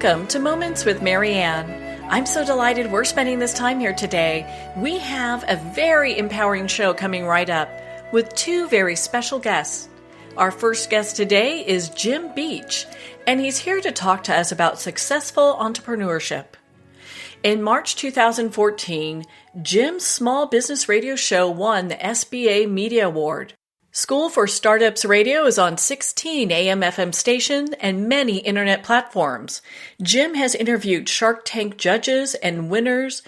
Welcome to Moments with Marianne. I'm so delighted we're spending this time here today. We have a very empowering show coming right up with two very special guests. Our first guest today is Jim Beach, and he's here to talk to us about successful entrepreneurship. In March 2014, Jim's small business radio show won the SBA Media Award. School for Startups Radio is on 16 AM/FM stations and many internet platforms. Jim has interviewed Shark Tank judges and winners,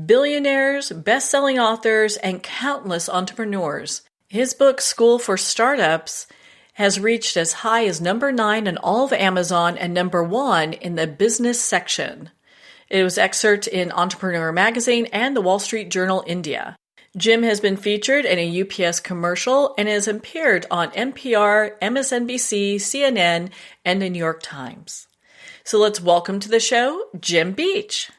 billionaires, best-selling authors, and countless entrepreneurs. His book, School for Startups, has reached as high as number 9 in all of Amazon and number 1 in the business section. It was excerpted in Entrepreneur Magazine and the Wall Street Journal India. Jim has been featured in a UPS commercial and has appeared on NPR, MSNBC, CNN, and the New York Times. So let's welcome to the show, Jim Beach.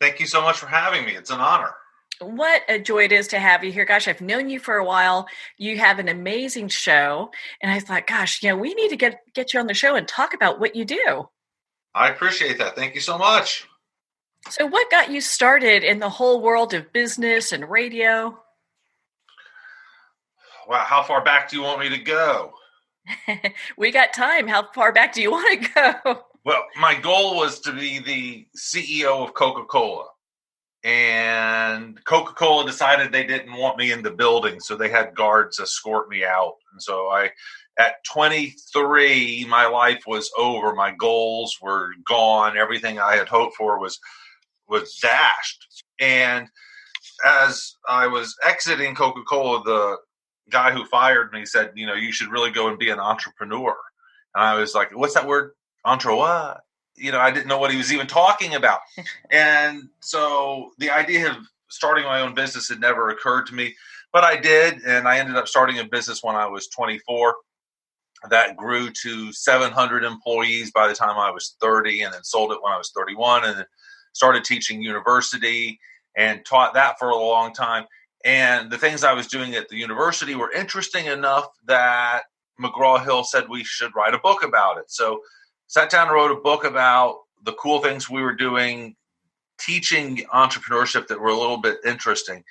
Thank you so much for having me. It's an honor. What a joy it is to have you here. Gosh, I've known you for a while. You have an amazing show. And I thought, gosh, we need to get you on the show and talk about what you do. I appreciate that. Thank you so much. So what got you started in the whole world of business and radio? Wow, how far back do you want me to go? We got time. How far back do you want to go? Well, my goal was to be the CEO of Coca-Cola. And Coca-Cola decided they didn't want me in the building, so they had guards escort me out. And so at 23, my life was over. My goals were gone. Everything I had hoped for was dashed. And as I was exiting Coca-Cola, the guy who fired me said, you should really go and be an entrepreneur. And I was like, what's that word? Entre what? I didn't know what he was even talking about. And so the idea of starting my own business had never occurred to me, but I did. And I ended up starting a business when I was 24. That grew to 700 employees by the time I was 30, and then sold it when I was 31, and then started teaching university and taught that for a long time. And the things I was doing at the university were interesting enough that McGraw-Hill said we should write a book about it. So sat down and wrote a book about the cool things we were doing, teaching entrepreneurship that were a little bit interesting.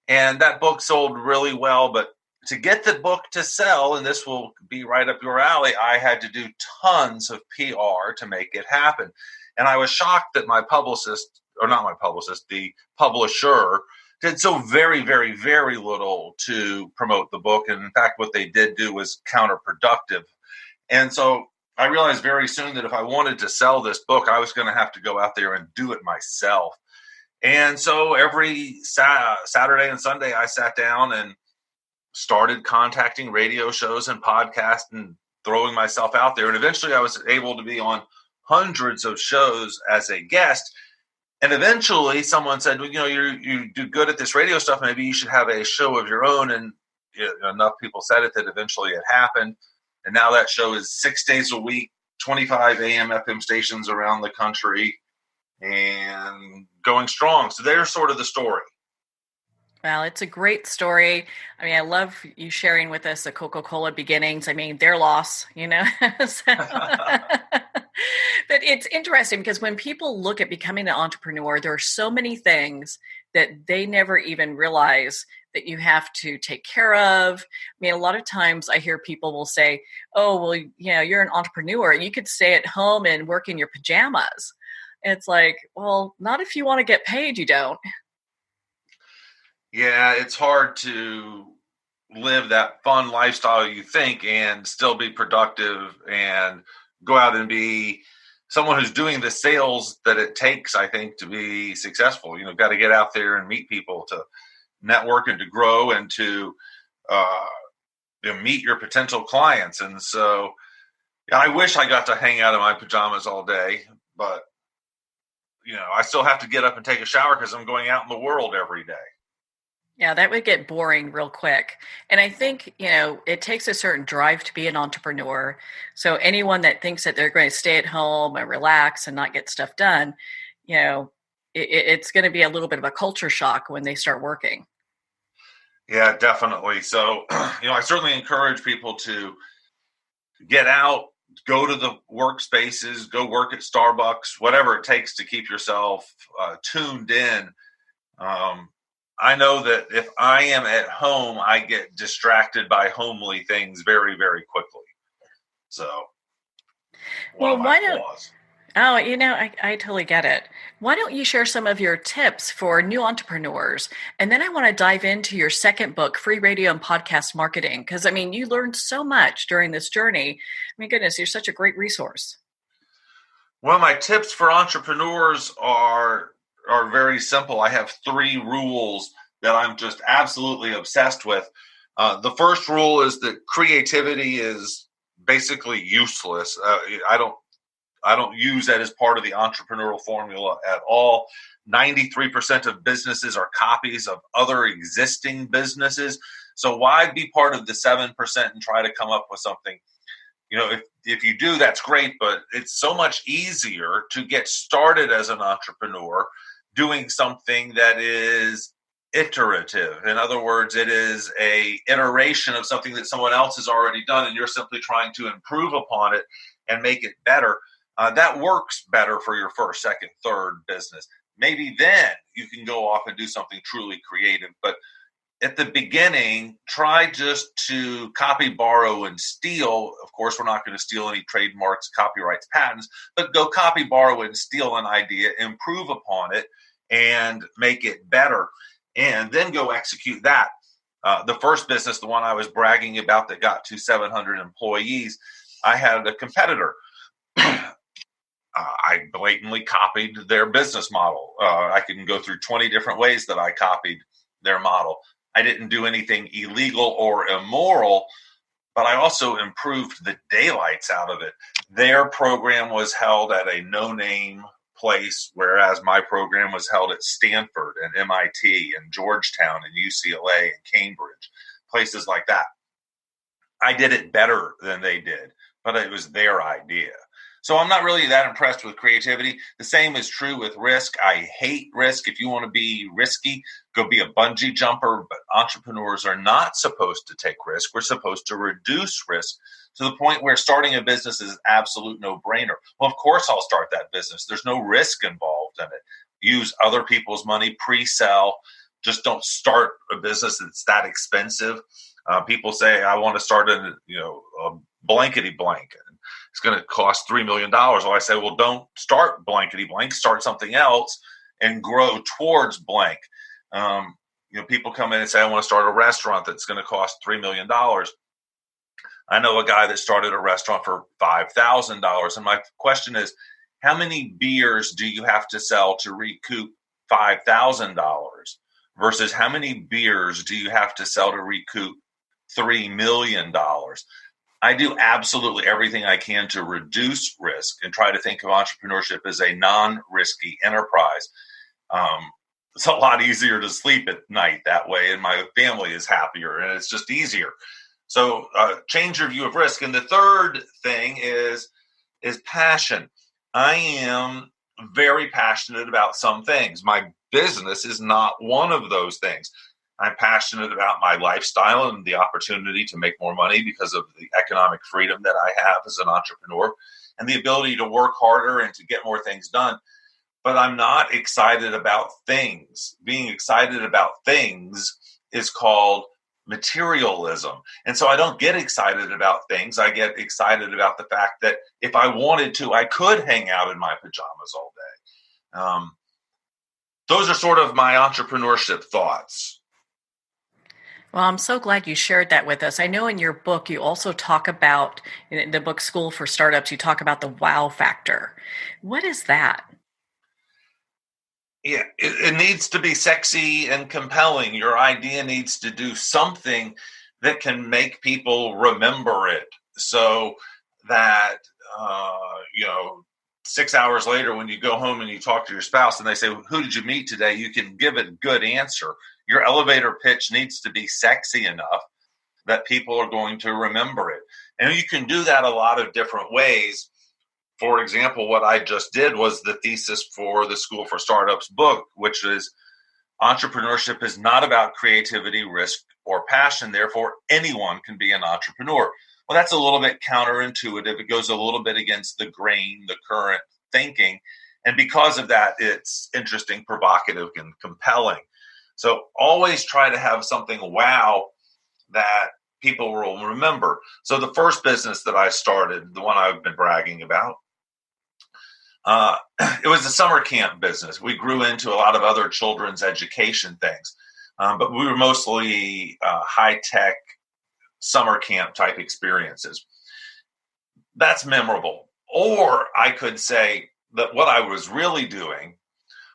And that book sold really well. But to get the book to sell, and this will be right up your alley, I had to do tons of PR to make it happen. And I was shocked that the publisher did so very, very, very little to promote the book. And in fact, what they did do was counterproductive. And so I realized very soon that if I wanted to sell this book, I was going to have to go out there and do it myself. And so every Saturday and Sunday, I sat down and started contacting radio shows and podcasts and throwing myself out there. And eventually I was able to be on hundreds of shows as a guest. And eventually someone said, well, you do good at this radio stuff. Maybe you should have a show of your own. And enough people said it that eventually it happened. And now that show is 6 days a week, 25 AM/FM stations around the country, and going strong. So there's sort of the story. Well, it's a great story. I mean, I love you sharing with us the Coca-Cola beginnings. I mean, their loss, But it's interesting because when people look at becoming an entrepreneur, there are so many things that they never even realize that you have to take care of. I mean, a lot of times I hear people will say, oh, well, you're an entrepreneur and you could stay at home and work in your pajamas. And it's like, well, not if you want to get paid, you don't. Yeah, it's hard to live that fun lifestyle you think and still be productive and go out and be someone who's doing the sales that it takes, I think, to be successful. You've got to get out there and meet people to network and to grow and to meet your potential clients. And so I wish I got to hang out in my pajamas all day, but I still have to get up and take a shower because I'm going out in the world every day. Yeah, that would get boring real quick. And I think, it takes a certain drive to be an entrepreneur. So anyone that thinks that they're going to stay at home and relax and not get stuff done, it's going to be a little bit of a culture shock when they start working. Yeah, definitely. So, I certainly encourage people to get out, go to the workspaces, go work at Starbucks, whatever it takes to keep yourself tuned in. I know that if I am at home, I get distracted by homely things very, very quickly. So, one of my flaws. Oh, I totally get it. Why don't you share some of your tips for new entrepreneurs? And then I want to dive into your second book, Free Radio and Podcast Marketing, because you learned so much during this journey. My goodness, you're such a great resource. Well, my tips for entrepreneurs are very simple. I have 3 rules that I'm just absolutely obsessed with. The first rule is that creativity is basically useless. I don't use that as part of the entrepreneurial formula at all. 93% of businesses are copies of other existing businesses. So why be part of the 7% and try to come up with something? If you do, that's great, but it's so much easier to get started as an entrepreneur doing something that is iterative. In other words, it is a iteration of something that someone else has already done, and you're simply trying to improve upon it and make it better. That works better for your first, second, third business. Maybe then you can go off and do something truly creative. But at the beginning, try just to copy, borrow, and steal. Of course, we're not going to steal any trademarks, copyrights, patents, but go copy, borrow, and steal an idea, improve upon it, and make it better. And then go execute that. The first business, the one I was bragging about that got to 700 employees, I had a competitor. I blatantly copied their business model. I can go through 20 different ways that I copied their model. I didn't do anything illegal or immoral, but I also improved the daylights out of it. Their program was held at a no-name place, whereas my program was held at Stanford and MIT and Georgetown and UCLA and Cambridge, places like that. I did it better than they did, but it was their idea. So I'm not really that impressed with creativity. The same is true with risk. I hate risk. If you want to be risky, go be a bungee jumper. But entrepreneurs are not supposed to take risk. We're supposed to reduce risk to the point where starting a business is an absolute no-brainer. Well, of course I'll start that business. There's no risk involved in it. Use other people's money, pre-sell. Just don't start a business that's that expensive. People say, I want to start a blankety blank. It's going to cost $3 million. Well, I say, well, don't start blankety blank. Start something else and grow towards blank. People come in and say, I want to start a restaurant that's going to cost $3 million. I know a guy that started a restaurant for $5,000. And my question is, how many beers do you have to sell to recoup $5,000 versus how many beers do you have to sell to recoup $3 million? I do absolutely everything I can to reduce risk and try to think of entrepreneurship as a non-risky enterprise. It's a lot easier to sleep at night that way, and my family is happier, and it's just easier. So change your view of risk. And the third thing is passion. I am very passionate about some things. My business is not one of those things. I'm passionate about my lifestyle and the opportunity to make more money because of the economic freedom that I have as an entrepreneur and the ability to work harder and to get more things done. But I'm not excited about things. Being excited about things is called materialism. And so I don't get excited about things. I get excited about the fact that if I wanted to, I could hang out in my pajamas all day. Those are sort of my entrepreneurship thoughts. Well, I'm so glad you shared that with us. I know in your book, you also talk about, in the book School for Startups, you talk about the wow factor. What is that? Yeah, it needs to be sexy and compelling. Your idea needs to do something that can make people remember it so that, 6 hours later when you go home and you talk to your spouse and they say, who did you meet today? You can give a good answer. Your elevator pitch needs to be sexy enough that people are going to remember it. And you can do that a lot of different ways. For example, what I just did was the thesis for the School for Startups book, which is entrepreneurship is not about creativity, risk, or passion. Therefore, anyone can be an entrepreneur. Well, that's a little bit counterintuitive. It goes a little bit against the grain, the current thinking. And because of that, it's interesting, provocative, and compelling. So always try to have something wow that people will remember. So the first business that I started, the one I've been bragging about, it was a summer camp business. We grew into a lot of other children's education things, but we were mostly high-tech summer camp type experiences. That's memorable. Or I could say that what I was really doing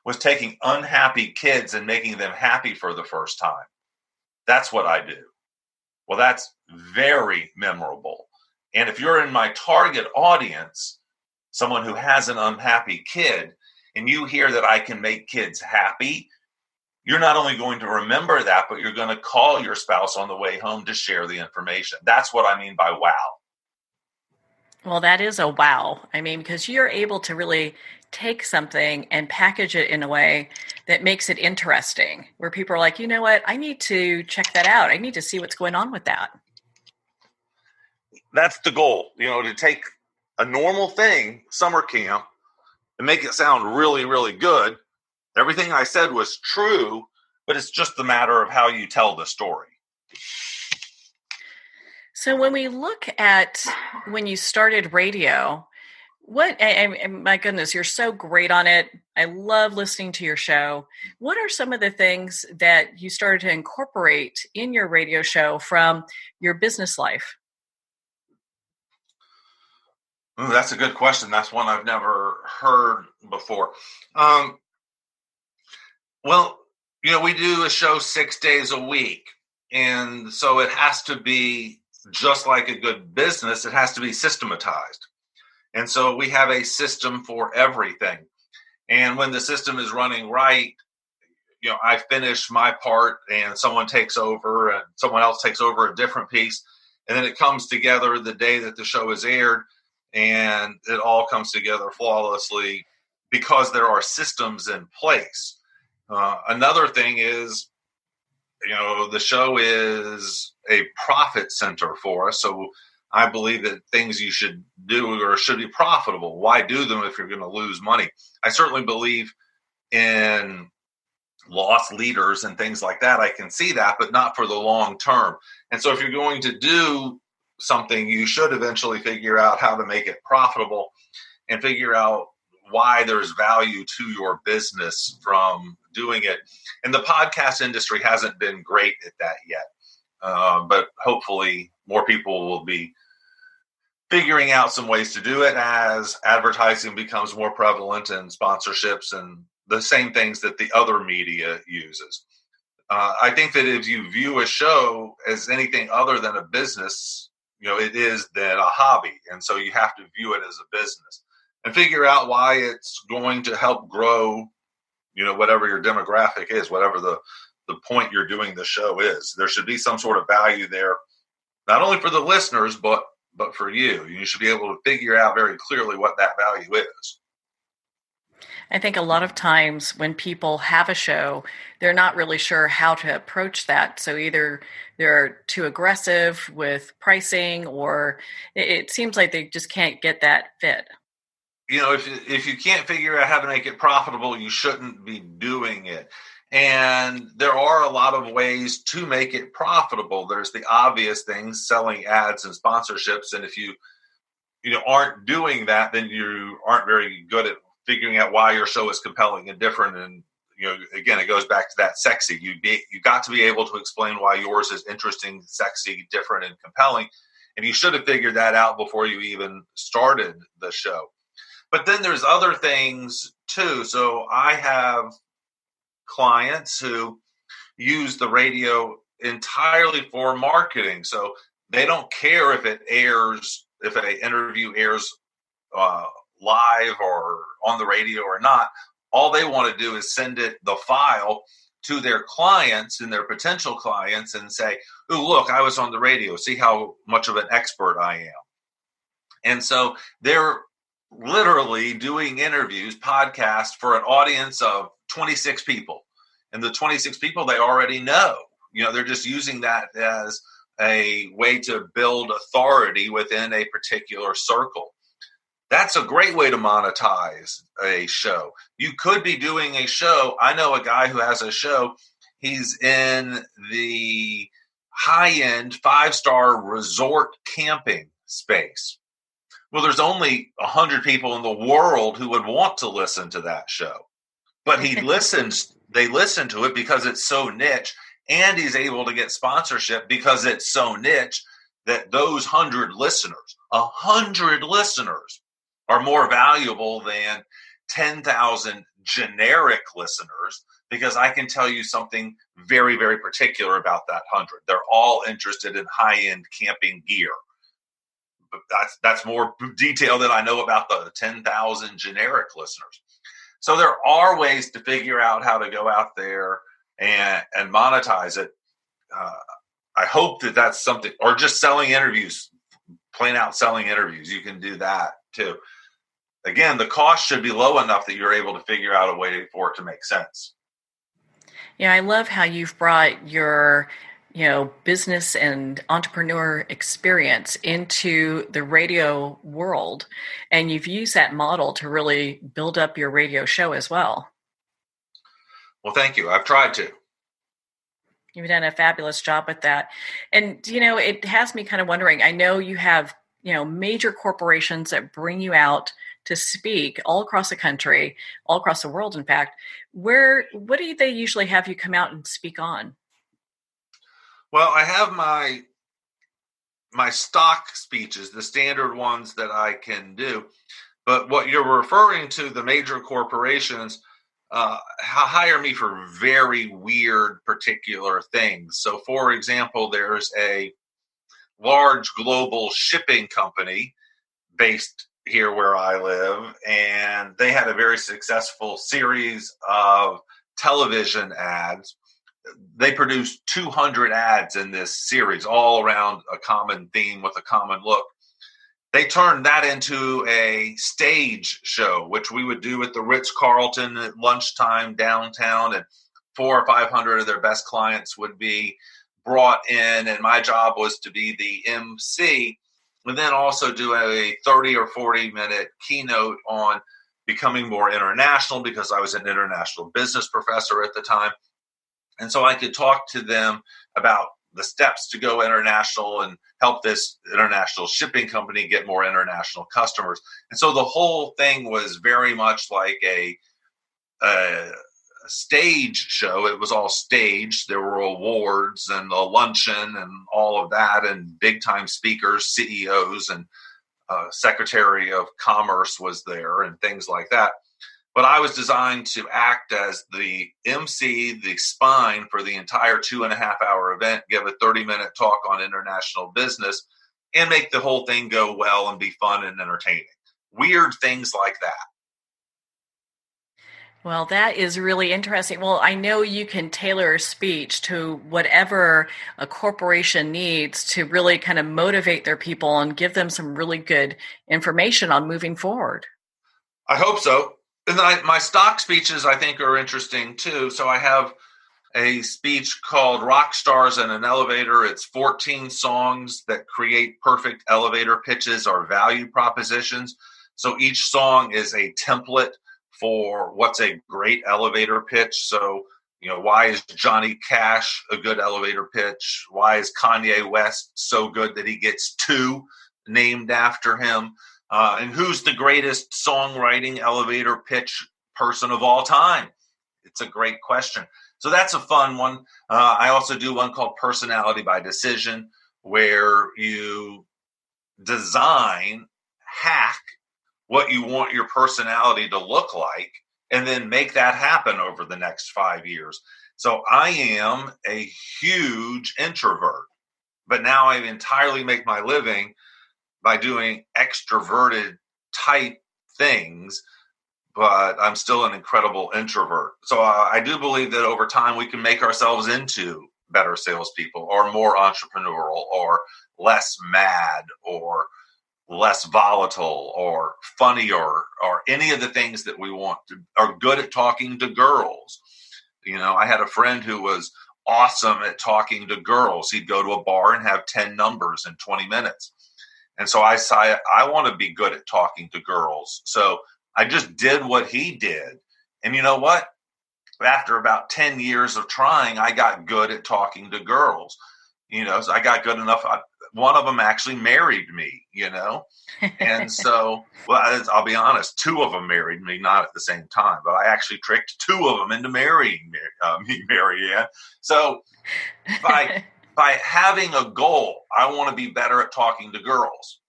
was taking unhappy kids and making them happy for the first time. That's what I do. Well, that's very memorable. And if you're in my target audience, someone who has an unhappy kid, and you hear that I can make kids happy, you're not only going to remember that, but you're going to call your spouse on the way home to share the information. That's what I mean by wow. Well, that is a wow. I mean, because you're able to really take something and package it in a way that makes it interesting, where people are like, you know what, I need to check that out. I need to see what's going on with that. That's the goal, to take a normal thing, summer camp, and make it sound really, really good. Everything I said was true, but it's just the matter of how you tell the story. So when we look at when you started radio, my goodness, you're so great on it. I love listening to your show. What are some of the things that you started to incorporate in your radio show from your business life? Ooh, that's a good question. That's one I've never heard before. Well, we do a show 6 days a week. And so it has to be just like a good business. It has to be systematized. And so we have a system for everything. And when the system is running right, I finish my part and someone takes over and someone else takes over a different piece. And then it comes together the day that the show is aired, and it all comes together flawlessly because there are systems in place. Another thing is, the show is a profit center for us. So I believe that things you should do or should be profitable. Why do them if you're going to lose money? I certainly believe in loss leaders and things like that. I can see that, but not for the long term. And so if you're going to do something, you should eventually figure out how to make it profitable and figure out why there's value to your business from doing it. And the podcast industry hasn't been great at that yet. But hopefully more people will be figuring out some ways to do it as advertising becomes more prevalent and sponsorships and the same things that the other media uses. I think that if you view a show as anything other than a business, it is then a hobby. And so you have to view it as a business and figure out why it's going to help grow, whatever your demographic is, whatever the point you're doing the show is. There should be some sort of value there, not only for the listeners, but for you. You should be able to figure out very clearly what that value is. I think a lot of times when people have a show, they're not really sure how to approach that. So either they're too aggressive with pricing, or it seems like they just can't get that fit. If you can't figure out how to make it profitable, you shouldn't be doing it. And there are a lot of ways to make it profitable. There's the obvious things, selling ads and sponsorships. And if you aren't doing that, then you aren't very good at figuring out why your show is compelling and different. And, again, it goes back to that sexy. You got to be able to explain why yours is interesting, sexy, different, and compelling. And you should have figured that out before you even started the show. But then there's other things too. So I have clients who use the radio entirely for marketing. So they don't care if an interview airs live or on the radio or not. All they want to do is send the file to their clients and their potential clients and say, "Oh, look, I was on the radio. See how much of an expert I am." And so they're literally doing interviews, podcasts for an audience of 26 people. And the 26 people they already know. They're just using that as a way to build authority within a particular circle. That's a great way to monetize a show. You could be doing a show. I know a guy who has a show. He's in the high-end 5-star resort camping space. Well, there's only 100 people in the world who would want to listen to that show. But they listen to it because it's so niche, and he's able to get sponsorship because it's so niche that those 100 listeners are more valuable than 10,000 generic listeners, because I can tell you something very, very particular about that 100. They're all interested in high-end camping gear. But that's more detail than I know about the 10,000 generic listeners. So there are ways to figure out how to go out there and monetize it. I hope that that's something, or just selling interviews, plain out selling interviews. You can do that too. Again, the cost should be low enough that you're able to figure out a way for it to make sense. Yeah, I love how you've brought your, business and entrepreneur experience into the radio world, and you've used that model to really build up your radio show as well. Well, thank you. I've tried to. You've done a fabulous job with that. And, it has me kind of wondering, I know you have, major corporations that bring you out to speak all across the country, all across the world, in fact. What do they usually have you come out and speak on? Well, I have my stock speeches, the standard ones that I can do. But what you're referring to, the major corporations, hire me for very weird particular things. So, for example, there's a large global shipping company based here where I live, and they had a very successful series of television ads. They produced 200 ads in this series, all around a common theme with a common look. They turned that into a stage show, which we would do at the Ritz-Carlton at lunchtime downtown, and 400 or 500 of their best clients would be brought in, and my job was to be the MC, and then also do a 30 or 40-minute keynote on becoming more international, because I was an international business professor at the time. And so I could talk to them about the steps to go international and help this international shipping company get more international customers. And so the whole thing was very much like a stage show. It was all staged. There were awards and a luncheon and all of that, and big time speakers, CEOs, and Secretary of Commerce was there and things like that. But I was designed to act as the MC, the spine for the entire 2.5-hour event, give a 30-minute talk on international business, and make the whole thing go well and be fun and entertaining. Weird things like that. Well, that is really interesting. Well, I know you can tailor a speech to whatever a corporation needs to really kind of motivate their people and give them some really good information on moving forward. I hope so. And my stock speeches, I think, are interesting too. So I have a speech called Rock Stars in an Elevator. It's 14 songs that create perfect elevator pitches or value propositions. So each song is a template for what's a great elevator pitch. So, why is Johnny Cash a good elevator pitch? Why is Kanye West so good that he gets 2 named after him? And who's the greatest songwriting elevator pitch person of all time? It's a great question. So that's a fun one. I also do one called Personality by Decision, where you hack what you want your personality to look like, and then make that happen over the next 5 years. So I am a huge introvert, but now I entirely make my living by doing extroverted type things, but I'm still an incredible introvert. So I do believe that over time we can make ourselves into better salespeople, or more entrepreneurial, or less mad, or less volatile, or funnier, or any of the things that we want to, are good at talking to girls. I had a friend who was awesome at talking to girls. He'd go to a bar and have 10 numbers in 20 minutes. And so I decided I want to be good at talking to girls. So I just did what he did. And you know what? After about 10 years of trying, I got good at talking to girls. So I got good enough. One of them actually married me, And so, well, I'll be honest, two of them married me, not at the same time, but I actually tricked two of them into marrying me, Marianne. So by having a goal, I want to be better at talking to girls.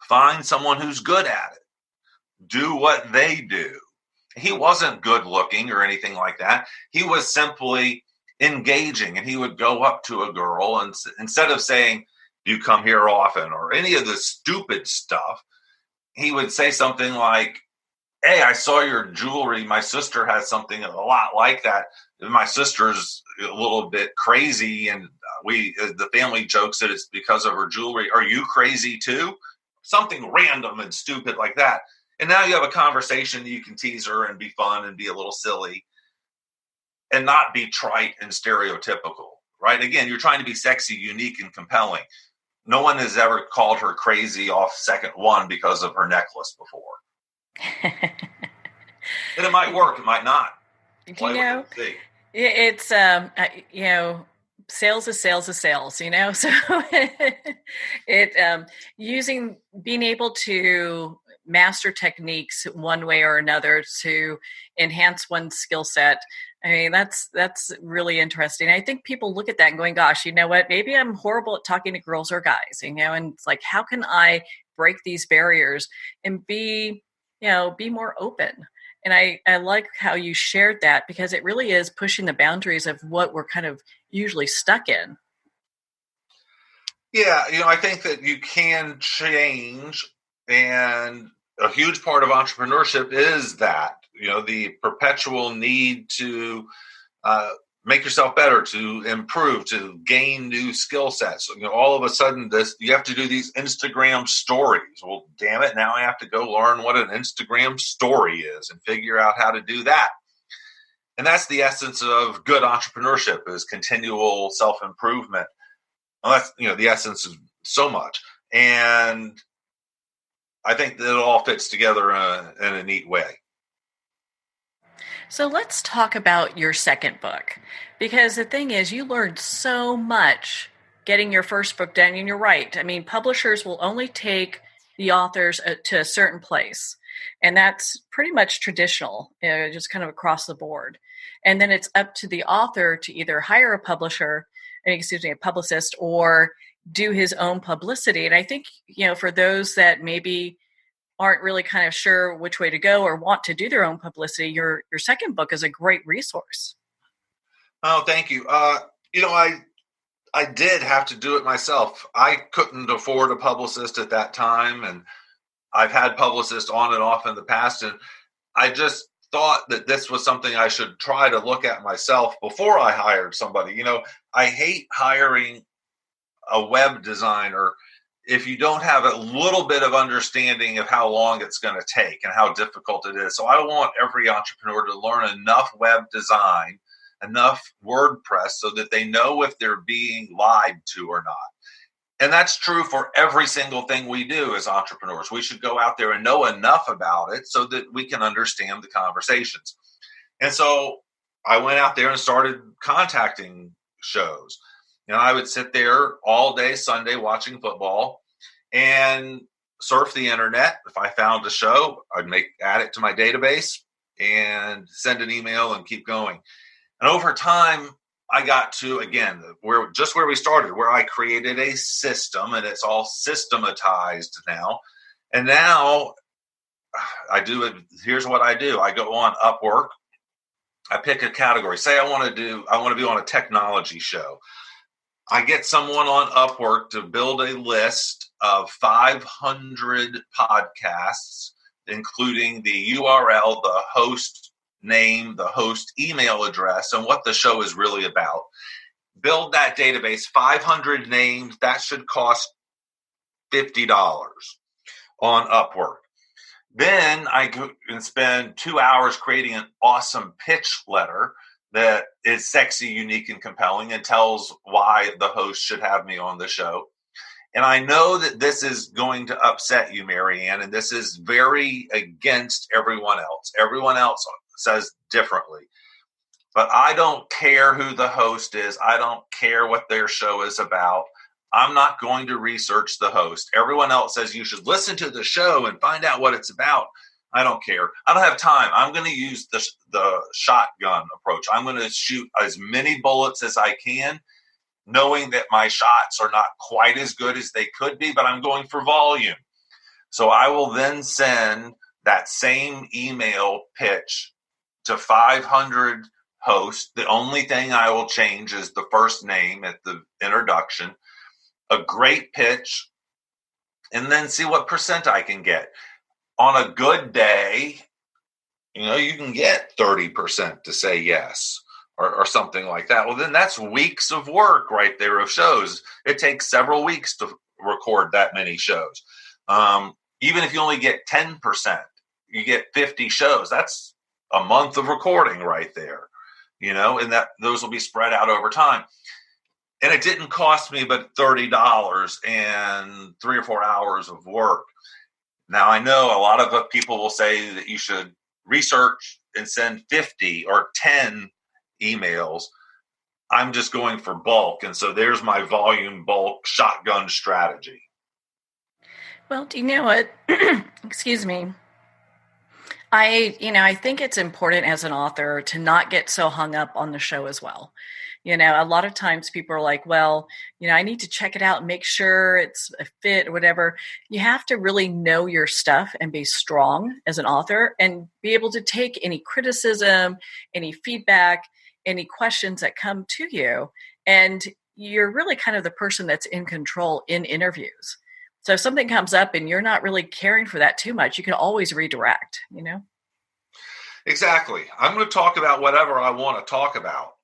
Find someone who's good at it. Do what they do. He wasn't good looking or anything like that. He was simply engaging, and he would go up to a girl and instead of saying, "Do you come here often?" or any of the stupid stuff, he would say something like, "Hey, I saw your jewelry. My sister has something a lot like that. My sister's a little bit crazy, and the family jokes that it's because of her jewelry. Are you crazy too?" Something random and stupid like that. And now you have a conversation that you can tease her and be fun and be a little silly and not be trite and stereotypical, right? Again, you're trying to be sexy, unique, and compelling. No one has ever called her crazy off second one because of her necklace before. And it might work, it might not. It's sales is sales is sales, so being able to master techniques one way or another to enhance one's skill set. I mean, that's really interesting. I think people look at that and going, gosh, you know what, maybe I'm horrible at talking to girls or guys, and it's like, how can I break these barriers and be more open? And I like how you shared that, because it really is pushing the boundaries of what we're kind of usually stuck in. Yeah, I think that you can change, and a huge part of entrepreneurship is that, the perpetual need to make yourself better, to improve, to gain new skill sets. All of a sudden you have to do these Instagram stories. Well, damn it. Now I have to go learn what an Instagram story is and figure out how to do that. And that's the essence of good entrepreneurship, is continual self-improvement. Well, that's, the essence of so much. And I think that it all fits together in a neat way. So let's talk about your second book, because the thing is, you learned so much getting your first book done. And you're right. I mean, publishers will only take the authors to a certain place. And that's pretty much traditional, just kind of across the board. And then it's up to the author to either hire a publicist, or do his own publicity. And I think, for those that maybe aren't really kind of sure which way to go or want to do their own publicity, your second book is a great resource. Oh, thank you. I did have to do it myself. I couldn't afford a publicist at that time, and I've had publicists on and off in the past, and I just thought that this was something I should try to look at myself before I hired somebody. I hate hiring a web designer if you don't have a little bit of understanding of how long it's going to take and how difficult it is. So I want every entrepreneur to learn enough web design, enough WordPress, so that they know if they're being lied to or not. And that's true for every single thing we do as entrepreneurs. We should go out there and know enough about it so that we can understand the conversations. And so I went out there and started contacting shows. I would sit there all day Sunday watching football and surf the internet. If I found a show, I'd add it to my database and send an email and keep going. And over time, I got to, again, where we started, where I created a system, and it's all systematized now. And now I do it. Here's what I do. I go on Upwork. I pick a category. Say I want to be on a technology show. I get someone on Upwork to build a list of 500 podcasts, including the URL, the host name, the host email address, and what the show is really about. Build that database, 500 names. That should cost $50 on Upwork. Then I can spend 2 hours creating an awesome pitch letter that is sexy, unique, and compelling and tells why the host should have me on the show. And I know that this is going to upset you, Marianne, and this is very against everyone else. Everyone else says differently. But I don't care who the host is. I don't care what their show is about. I'm not going to research the host. Everyone else says you should listen to the show and find out what it's about. I don't care. I don't have time. I'm going to use the shotgun approach. I'm going to shoot as many bullets as I can, knowing that my shots are not quite as good as they could be, but I'm going for volume. So I will then send that same email pitch to 500 hosts. The only thing I will change is the first name at the introduction, a great pitch, and then see what percent I can get. On a good day, you can get 30% to say yes or something like that. Well, then that's weeks of work right there of shows. It takes several weeks to record that many shows. Even if you only get 10%, you get 50 shows. That's a month of recording right there, and that those will be spread out over time. And it didn't cost me but $30 and 3 or 4 hours of work. Now, I know a lot of people will say that you should research and send 50 or 10 emails. I'm just going for bulk. And so there's my volume bulk shotgun strategy. Well, do you know what? Excuse me. I think it's important as an author to not get so hung up on the show as well. A lot of times people are like, well, I need to check it out and make sure it's a fit or whatever. You have to really know your stuff and be strong as an author and be able to take any criticism, any feedback, any questions that come to you. And you're really kind of the person that's in control in interviews. So if something comes up and you're not really caring for that too much, you can always redirect, Exactly. I'm going to talk about whatever I want to talk about.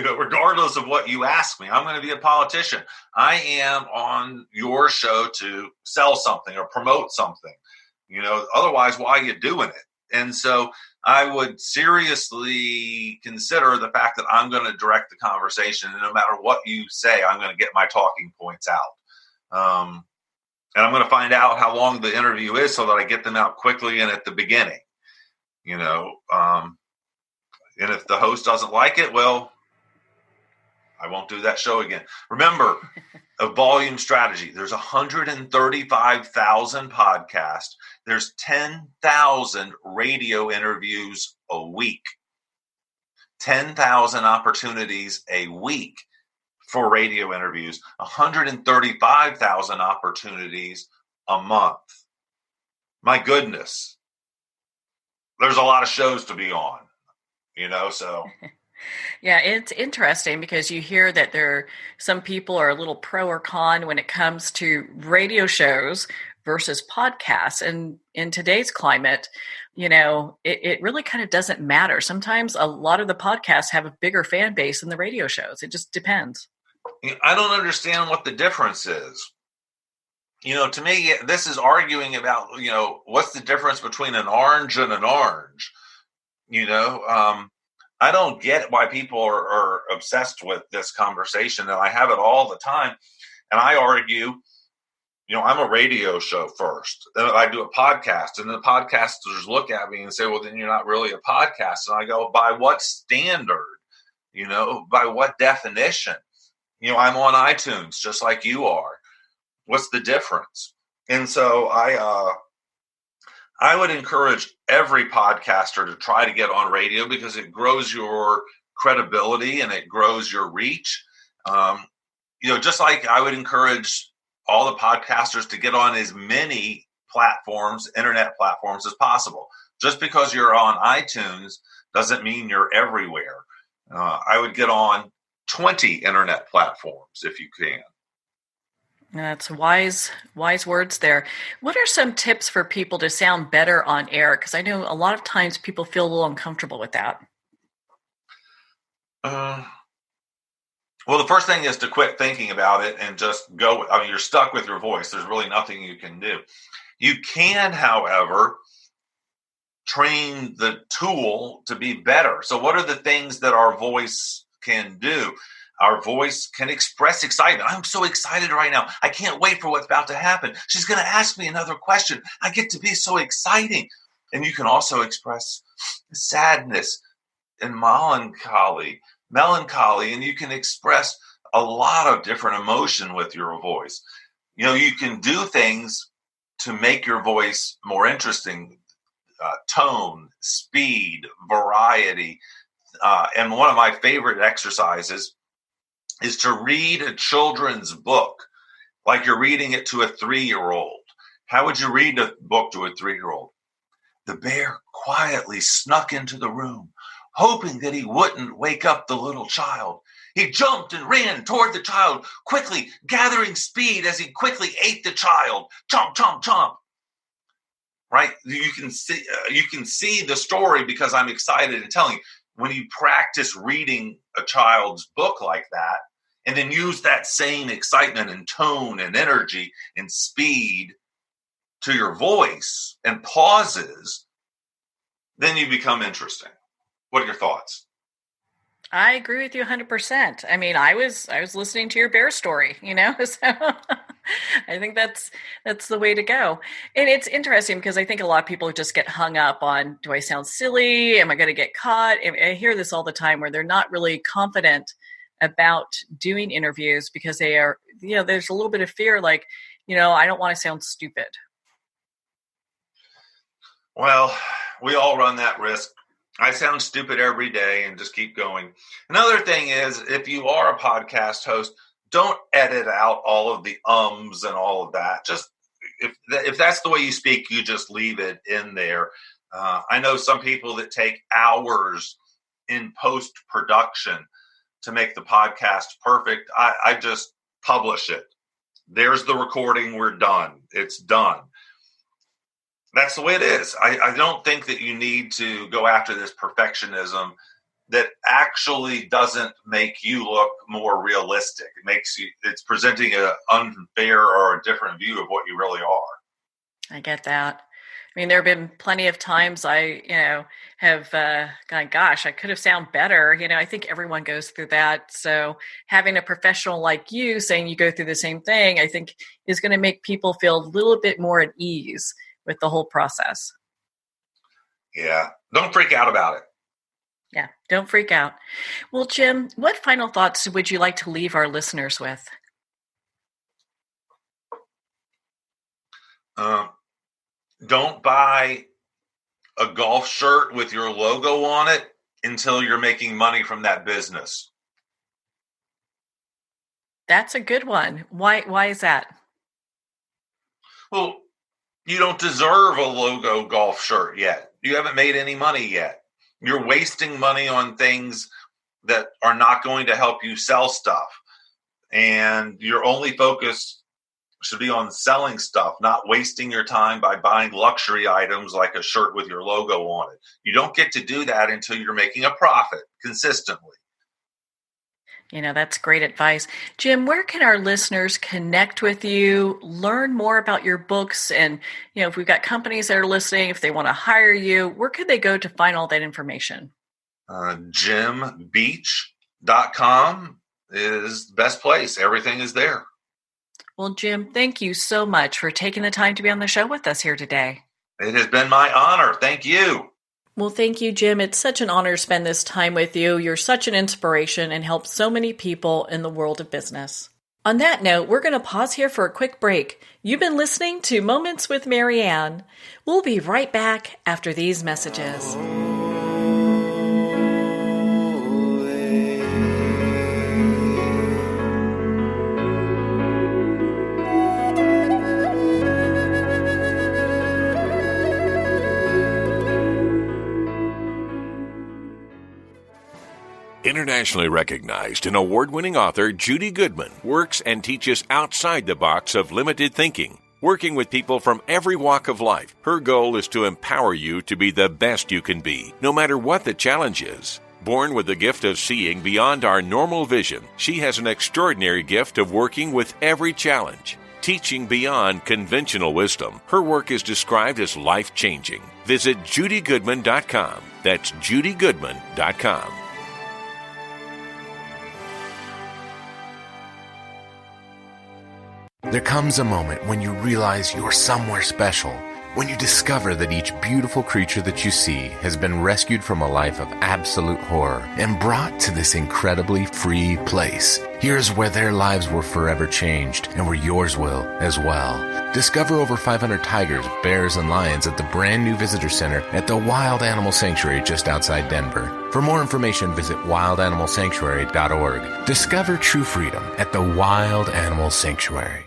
Regardless of what you ask me. I'm going to be a politician. I am on your show to sell something or promote something. Otherwise, why are you doing it? And so I would seriously consider the fact that I'm going to direct the conversation. And no matter what you say, I'm going to get my talking points out. And I'm going to find out how long the interview is so that I get them out quickly and at the beginning. And if the host doesn't like it, well, I won't do that show again. Remember, a volume strategy. There's 135,000 podcasts. There's 10,000 radio interviews a week. 10,000 opportunities a week for radio interviews. 135,000 opportunities a month. My goodness. There's a lot of shows to be on, so... Yeah, it's interesting because you hear that some people are a little pro or con when it comes to radio shows versus podcasts. And in today's climate, it really kind of doesn't matter. Sometimes a lot of the podcasts have a bigger fan base than the radio shows. It just depends. I don't understand what the difference is. To me, this is arguing about, what's the difference between an orange and an orange? I don't get why people are obsessed with this conversation, and I have it all the time. And I argue, I'm a radio show first. Then I do a podcast, and the podcasters look at me and say, well, then you're not really a podcast. And I go, by what standard? By what definition? I'm on iTunes just like you are. What's the difference? And so I would encourage every podcaster to try to get on radio because it grows your credibility and it grows your reach. Just like I would encourage all the podcasters to get on as many platforms, internet platforms as possible. Just because you're on iTunes doesn't mean you're everywhere. I would get on 20 internet platforms if you can. That's wise words there. What are some tips for people to sound better on air? Because I know a lot of times people feel a little uncomfortable with that. Well, the first thing is to quit thinking about it and just go. You're stuck with your voice. There's really nothing you can do. You can, however, train the tool to be better. So what are the things that our voice can do? Our voice can express excitement. I'm so excited right now. I can't wait for what's about to happen. She's going to ask me another question. I get to be so exciting. And you can also express sadness and melancholy, and you can express a lot of different emotion with your voice. You can do things to make your voice more interesting, tone, speed, variety. And one of my favorite exercises is to read a children's book like you're reading it to a 3-year-old. How would you read a book to a 3-year-old? The bear quietly snuck into the room, hoping that he wouldn't wake up the little child. He jumped and ran toward the child, quickly gathering speed as he quickly ate the child. Chomp, chomp, chomp. Right? You can see the story because I'm excited and telling you. When you practice reading a child's book like that, and then use that same excitement and tone and energy and speed to your voice and pauses, then you become interesting. What are your thoughts? I agree with you 100%. I mean, I was listening to your bear story, so I think that's the way to go. And it's interesting because I think a lot of people just get hung up on, do I sound silly? Am I going to get caught? I hear this all the time where they're not really confident about doing interviews because they are, there's a little bit of fear, like, I don't want to sound stupid. Well, we all run that risk. I sound stupid every day and just keep going. Another thing is, if you are a podcast host, don't edit out all of the ums and all of that. Just if that's the way you speak, you just leave it in there. I know some people that take hours in post-production to make the podcast perfect. I just publish it. There's the recording. We're done. It's done. That's the way it is. I don't think that you need to go after this perfectionism that actually doesn't make you look more realistic. It's presenting an unfair or a different view of what you really are. I get that. I mean, there have been plenty of times I, have gone, gosh, I could have sounded better. I think everyone goes through that. So having a professional like you saying you go through the same thing, I think is going to make people feel a little bit more at ease with the whole process. Yeah. Don't freak out about it. Yeah. Don't freak out. Well, Jim, what final thoughts would you like to leave our listeners with? Don't buy a golf shirt with your logo on it until you're making money from that business. That's a good one. Why is that? Well, you don't deserve a logo golf shirt yet. You haven't made any money yet. You're wasting money on things that are not going to help you sell stuff. And your only focus should be on selling stuff, not wasting your time by buying luxury items like a shirt with your logo on it. You don't get to do that until you're making a profit consistently. That's great advice. Jim, where can our listeners connect with you, learn more about your books? And, if we've got companies that are listening, if they want to hire you, where could they go to find all that information? JimBeach.com is the best place. Everything is there. Well, Jim, thank you so much for taking the time to be on the show with us here today. It has been my honor. Thank you. Well, thank you, Jim. It's such an honor to spend this time with you. You're such an inspiration and help so many people in the world of business. On that note, we're going to pause here for a quick break. You've been listening to Moments with Marianne. We'll be right back after these messages. Internationally recognized and award-winning author Judy Goodman works and teaches outside the box of limited thinking. Working with people from every walk of life, her goal is to empower you to be the best you can be, no matter what the challenge is. Born with the gift of seeing beyond our normal vision, she has an extraordinary gift of working with every challenge. teaching beyond conventional wisdom. Her work is described as life-changing. Visit judygoodman.com. That's judygoodman.com. There comes a moment when you realize you're somewhere special, when you discover that each beautiful creature that you see has been rescued from a life of absolute horror and brought to this incredibly free place. Here's where their lives were forever changed and where yours will as well. Discover over 500 tigers, bears, and lions at the brand new visitor center at the Wild Animal Sanctuary just outside Denver. For more information, visit wildanimalsanctuary.org. Discover true freedom at the Wild Animal Sanctuary.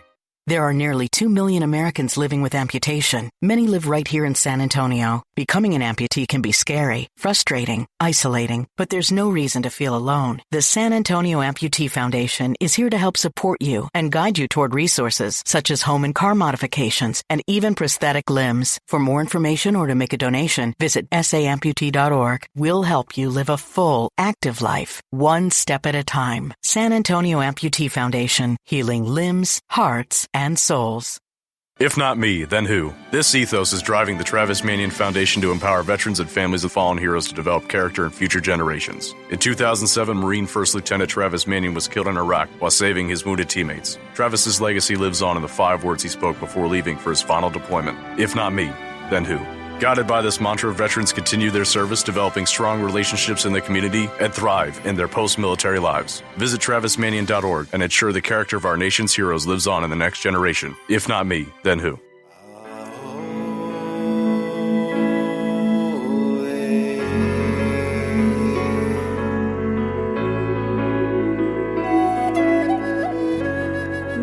There are nearly 2 million Americans living with amputation. Many live right here in San Antonio. Becoming an amputee can be scary, frustrating, isolating, but there's no reason to feel alone. The San Antonio Amputee Foundation is here to help support you and guide you toward resources such as home and car modifications and even prosthetic limbs. For more information or to make a donation, visit saamputee.org. We'll help you live a full, active life, one step at a time. San Antonio Amputee Foundation, healing limbs, hearts, and souls. If not me, then who? This ethos is driving the Travis Manion Foundation to empower veterans and families of fallen heroes to develop character in future generations. In 2007, Marine First Lieutenant Travis Manion was killed in Iraq while saving his wounded teammates. Travis's legacy lives on in the 5 words he spoke before leaving for his final deployment. If not me, then who? Guided by this mantra, veterans continue their service, developing strong relationships in the community, and thrive in their post-military lives. Visit TravisManion.org and ensure the character of our nation's heroes lives on in the next generation. If not me, then who?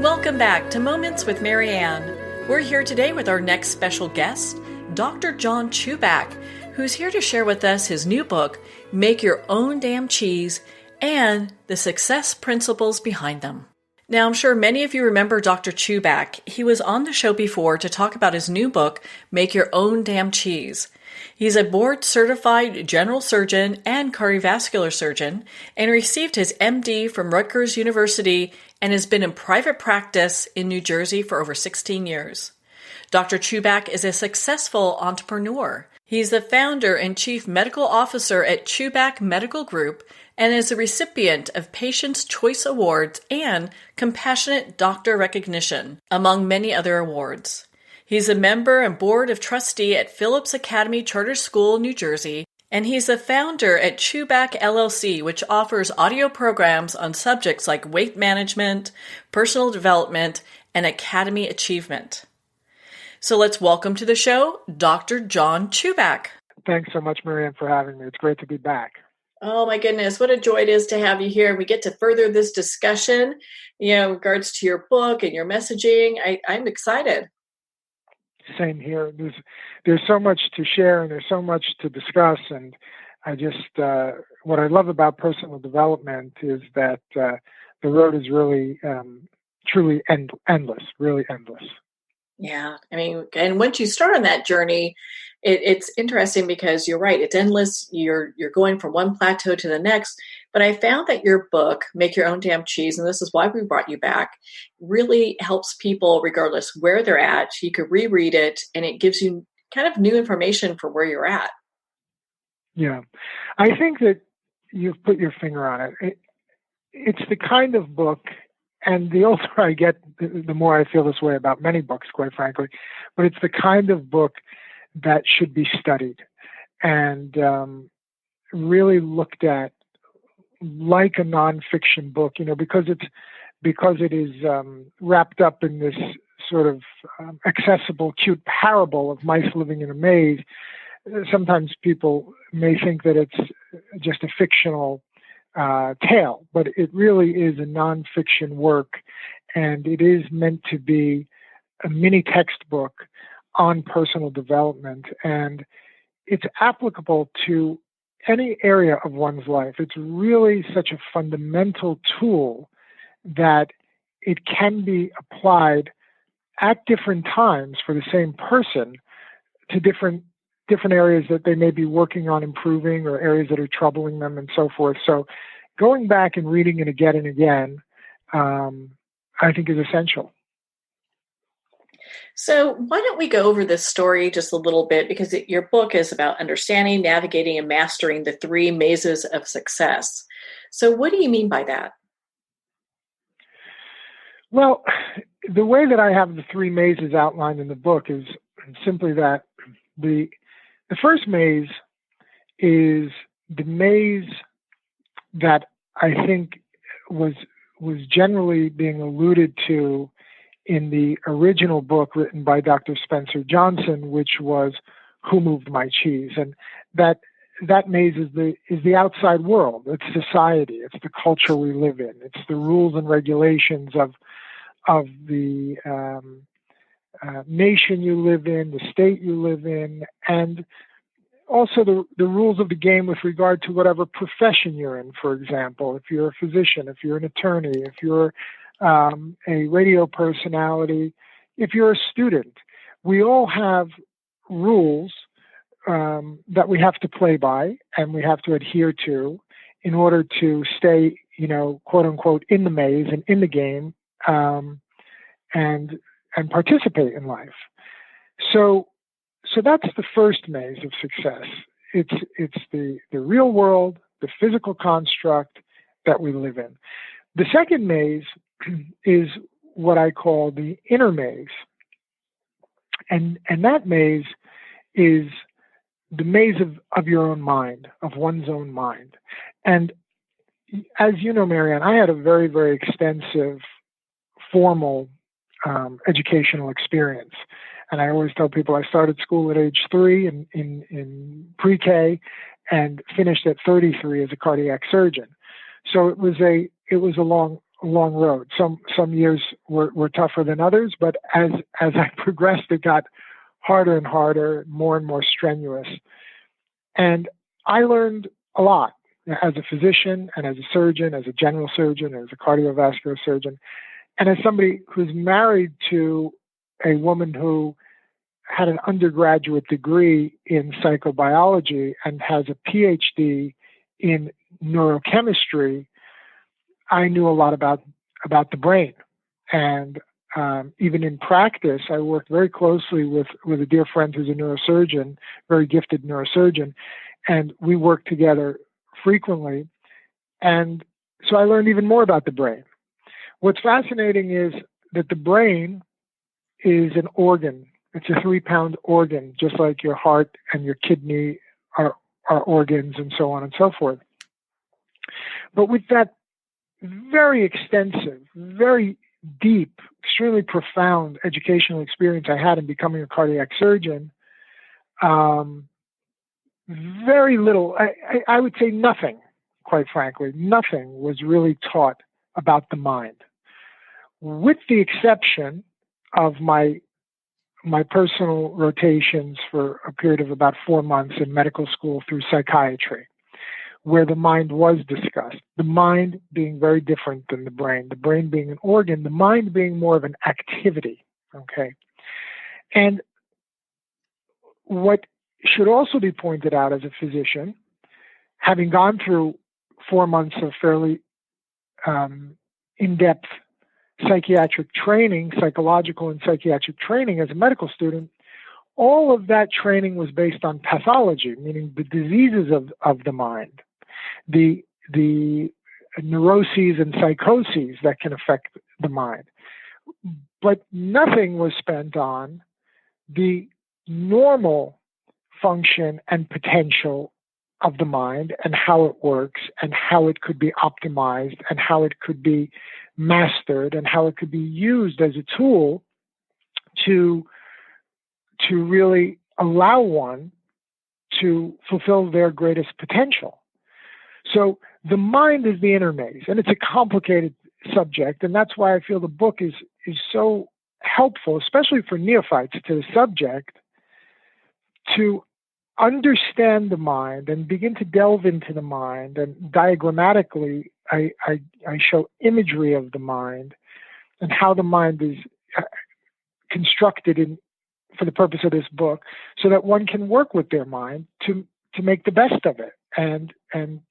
Welcome back to Moments with Marianne. We're here today with our next special guest, Dr. John Chuback, who's here to share with us his new book, Make Your Own Damn Cheese, and the success principles behind them. Now, I'm sure many of you remember Dr. Chuback. He was on the show before to talk about his new book, Make Your Own Damn Cheese. He's a board-certified general surgeon and cardiovascular surgeon and received his MD from Rutgers University and has been in private practice in New Jersey for over 16 years. Dr. Chuback is a successful entrepreneur. He's the founder and chief medical officer at Chuback Medical Group and is a recipient of Patients' Choice Awards and Compassionate Doctor Recognition, among many other awards. He's a member and board of trustee at Phillips Academy Charter School, New Jersey, and he's the founder at Chuback LLC, which offers audio programs on subjects like weight management, personal development, and academy achievement. So let's welcome to the show, Dr. John Chuback. Thanks so much, Marianne, for having me. It's great to be back. Oh my goodness, what a joy it is to have you here. We get to further this discussion, in regards to your book and your messaging. I'm excited. Same here. There's so much to share and there's so much to discuss. And I just, what I love about personal development is that the road is really, truly endless, really endless. Yeah, and once you start on that journey, it's interesting because you're right. It's endless. You're going from one plateau to the next. But I found that your book, Make Your Own Damn Cheese, and this is why we brought you back, really helps people regardless where they're at. You could reread it, and it gives you kind of new information for where you're at. Yeah, I think that you've put your finger on it. It's the kind of book. And the older I get, the more I feel this way about many books, quite frankly. But it's the kind of book that should be studied and really looked at like a nonfiction book, because it is wrapped up in this sort of accessible, cute parable of mice living in a maze. Sometimes people may think that it's just a fictional tale, but it really is a nonfiction work, and it is meant to be a mini textbook on personal development, and it's applicable to any area of one's life. It's really such a fundamental tool that it can be applied at different times for the same person to different areas that they may be working on improving or areas that are troubling them and so forth. So going back and reading it again and again, I think is essential. So, why don't we go over this story just a little bit? Because your book is about understanding, navigating, and mastering the three mazes of success. So, what do you mean by that? Well, the way that I have the three mazes outlined in the book is simply that the first maze is the maze that I think was generally being alluded to in the original book written by Dr. Spencer Johnson, which was Who Moved My Cheese? And that maze is the outside world. It's society. It's the culture we live in. It's the rules and regulations of the nation you live in, the state you live in, and also the rules of the game with regard to whatever profession you're in. For example, if you're a physician, if you're an attorney, if you're a radio personality, if you're a student, we all have rules that we have to play by and we have to adhere to in order to stay, quote unquote, in the maze and in the game, and participate in life. So that's the first maze of success. It's the real world, the physical construct that we live in. The second maze is what I call the inner maze. And that maze is the maze of your own mind, of one's own mind. And as you know, Marianne, I had a very, very extensive formal educational experience. And I always tell people I started school at age 3 in pre-K and finished at 33 as a cardiac surgeon. So it was a long road. Some years were tougher than others, but as I progressed, it got harder and harder, more and more strenuous. And I learned a lot as a physician and as a surgeon, as a general surgeon, as a cardiovascular surgeon, and as somebody who's married to a woman who had an undergraduate degree in psychobiology and has a PhD in neurochemistry. I knew a lot about the brain. And even in practice, I worked very closely with a dear friend who's a neurosurgeon, very gifted neurosurgeon, and we worked together frequently. And so I learned even more about the brain. What's fascinating is that the brain is an organ. It's a 3-pound organ, just like your heart and your kidney are organs and so on and so forth. But with that very extensive, very deep, extremely profound educational experience I had in becoming a cardiac surgeon, very little, I would say nothing, quite frankly, nothing was really taught about the mind, with the exception of my personal rotations for a period of about 4 months in medical school through psychiatry, where the mind was discussed, the mind being very different than the brain being an organ, the mind being more of an activity, okay? And what should also be pointed out as a physician, having gone through 4 months of fairly in-depth psychiatric training, psychological and psychiatric training as a medical student, all of that training was based on pathology, meaning the diseases of the mind, the neuroses and psychoses that can affect the mind. But nothing was spent on the normal function and potential of the mind and how it works and how it could be optimized and how it could be mastered and how it could be used as a tool to really allow one to fulfill their greatest potential. So the mind is the inner maze, and it's a complicated subject, and that's why I feel the book is so helpful, especially for neophytes to the subject, to understand the mind and begin to delve into the mind. And diagrammatically, I show imagery of the mind and how the mind is constructed for the purpose of this book, so that one can work with their mind to make the best of it and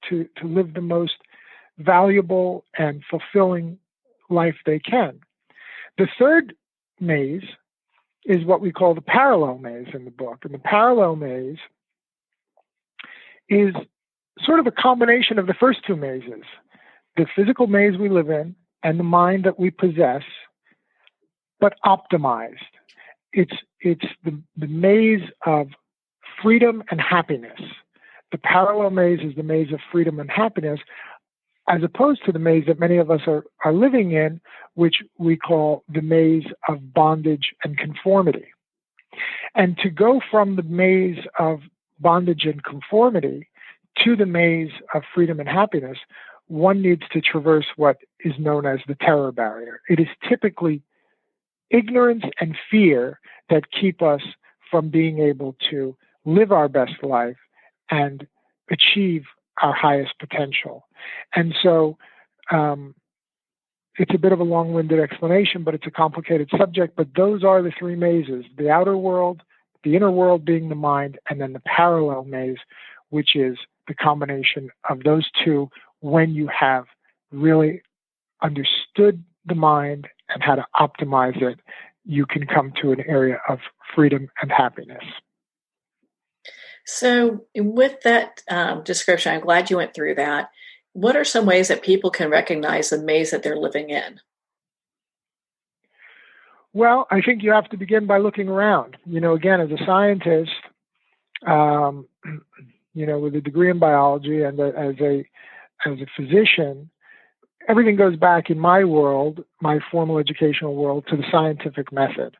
to live the most valuable and fulfilling life they can. The third maze is what we call the parallel maze in the book. And the parallel maze is sort of a combination of the first two mazes, the physical maze we live in and the mind that we possess, but optimized. It's the maze of freedom and happiness. The parallel maze is the maze of freedom and happiness, as opposed to the maze that many of us are living in, which we call the maze of bondage and conformity. And to go from the maze of bondage and conformity to the maze of freedom and happiness, one needs to traverse what is known as the terror barrier. It is typically ignorance and fear that keep us from being able to live our best life and achieve our highest potential. And so it's a bit of a long-winded explanation, but it's a complicated subject. But those are the three mazes: the outer world, the inner world being the mind, and then the parallel maze, which is the combination of those two. When you have really understood the mind and how to optimize it, you can come to an area of freedom and happiness. So with that description, I'm glad you went through that. What are some ways that people can recognize the maze that they're living in? Well, I think you have to begin by looking around. Again, as a scientist, with a degree in biology and as a physician, everything goes back in my world, my formal educational world, to the scientific method.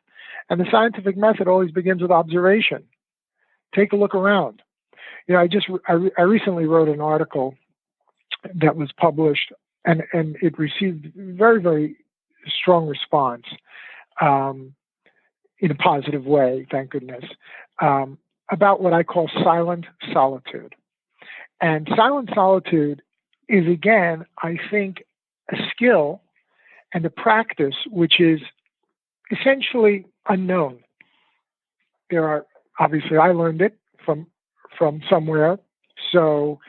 And the scientific method always begins with observation. Take a look around. I recently wrote an article that was published, and it received very, very strong response in a positive way, thank goodness, about what I call silent solitude. And silent solitude is, again, I think, a skill and a practice which is essentially unknown. Obviously, I learned it from somewhere, so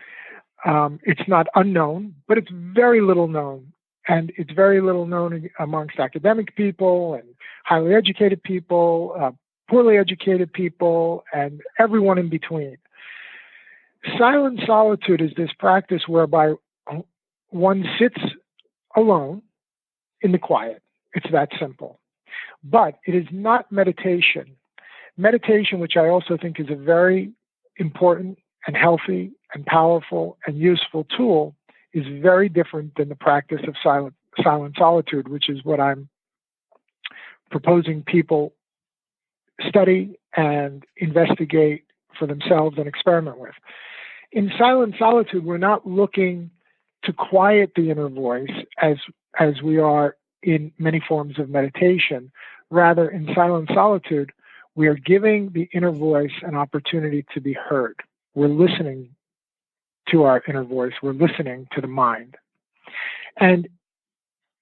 it's not unknown, but it's very little known. And it's very little known amongst academic people and highly educated people, poorly educated people, and everyone in between. Silent solitude is this practice whereby one sits alone in the quiet. It's that simple. But it is not meditation. Meditation, which I also think is a very important and healthy and powerful and useful tool, is very different than the practice of silent solitude, which is what I'm proposing people study and investigate for themselves and experiment with. In silent solitude, we're not looking to quiet the inner voice as we are in many forms of meditation. Rather, in silent solitude, we are giving the inner voice an opportunity to be heard. We're listening to our inner voice. We're listening to the mind. And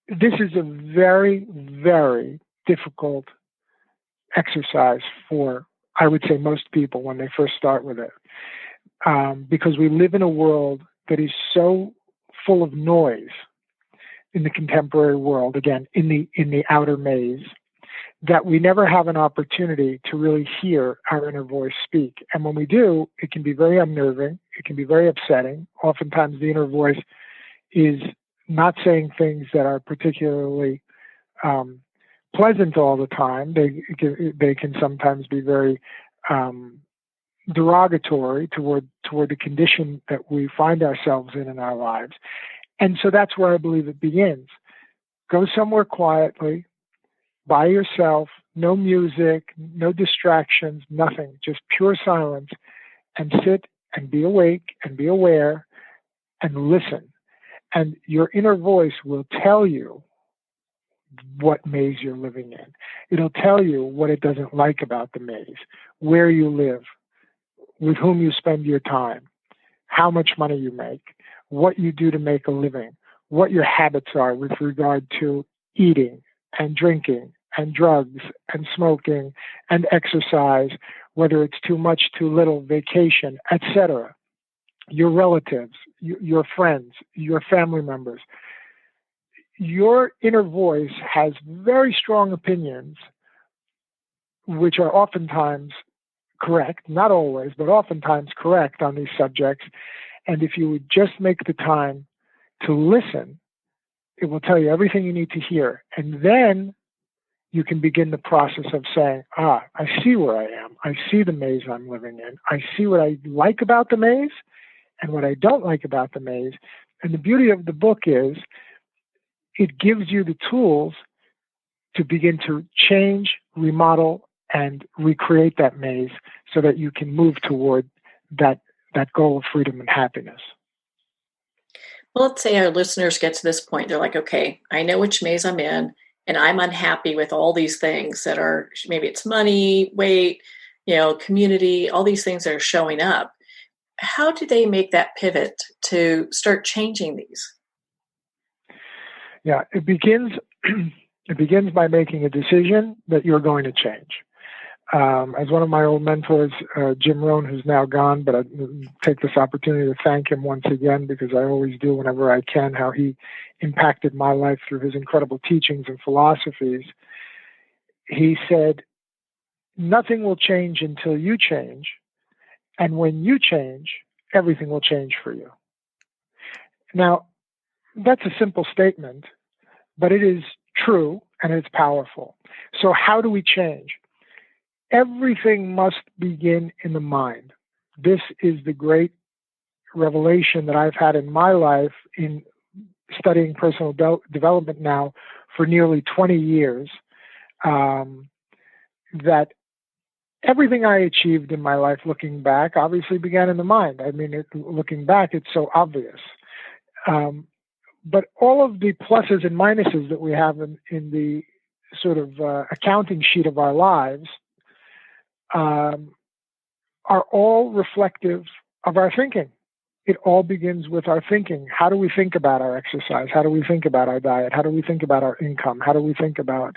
this is a very, very difficult exercise for, I would say, most people when they first start with it. Because we live in a world that is so full of noise in the contemporary world, again, in the outer maze, that we never have an opportunity to really hear our inner voice speak. And when we do, it can be very unnerving. It can be very upsetting. Oftentimes the inner voice is not saying things that are particularly pleasant all the time. They can sometimes be very derogatory toward the condition that we find ourselves in our lives. And so that's where I believe it begins. Go somewhere quietly, by yourself, no music, no distractions, nothing, just pure silence, and sit and be awake and be aware and listen. And your inner voice will tell you what maze you're living in. It'll tell you what it doesn't like about the maze, where you live, with whom you spend your time, how much money you make, what you do to make a living, what your habits are with regard to eating and drinking and drugs and smoking and exercise, whether it's too much, too little, vacation, etc. Your relatives, your friends, your family members. Your inner voice has very strong opinions which are oftentimes correct, not always, but oftentimes correct on these subjects. And if you would just make the time to listen, it will tell you everything you need to hear. And then you can begin the process of saying, I see where I am. I see the maze I'm living in. I see what I like about the maze and what I don't like about the maze. And the beauty of the book is it gives you the tools to begin to change, remodel, and recreate that maze so that you can move toward that goal of freedom and happiness. Well, let's say our listeners get to this point. They're like, okay, I know which maze I'm in, and I'm unhappy with all these things that are, maybe it's money, weight, community, all these things that are showing up. How do they make that pivot to start changing these? Yeah, it begins by making a decision that you're going to change. As one of my old mentors, Jim Rohn, who's now gone, but I take this opportunity to thank him once again, because I always do whenever I can, how he impacted my life through his incredible teachings and philosophies. He said, nothing will change until you change. And when you change, everything will change for you. Now, that's a simple statement, but it is true and it's powerful. So how do we change? Everything must begin in the mind. This is the great revelation that I've had in my life in studying personal development now for nearly 20 years, that everything I achieved in my life, looking back, obviously began in the mind. I mean, looking back, it's so obvious. But all of the pluses and minuses that we have in the sort of accounting sheet of our lives are all reflective of our thinking. It all begins with our thinking. How do we think about our exercise? How do we think about our diet? How do we think about our income? How do we think about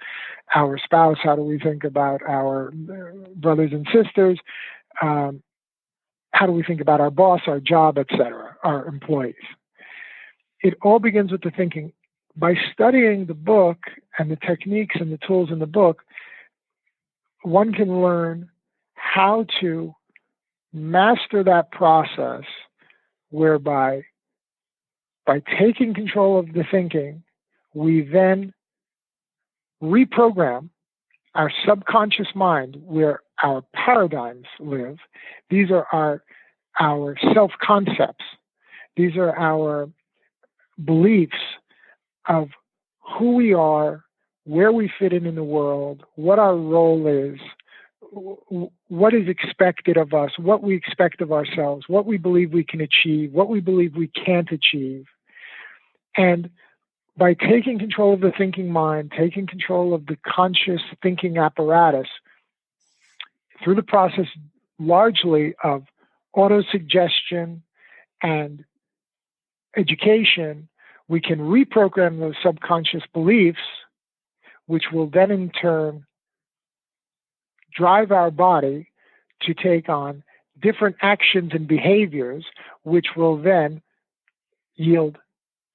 our spouse? How do we think about our brothers and sisters? How do we think about our boss, our job, etc., our employees? It all begins with the thinking. By studying the book and the techniques and the tools in the book, one can learn how to master that process, whereby by taking control of the thinking, we then reprogram our subconscious mind where our paradigms live. These are our self-concepts. These are our beliefs of who we are, where we fit in the world, what our role is, what is expected of us, what we expect of ourselves, what we believe we can achieve, what we believe we can't achieve. And by taking control of the thinking mind, taking control of the conscious thinking apparatus, through the process largely of autosuggestion and education, we can reprogram those subconscious beliefs, which will then in turn drive our body to take on different actions and behaviors, which will then yield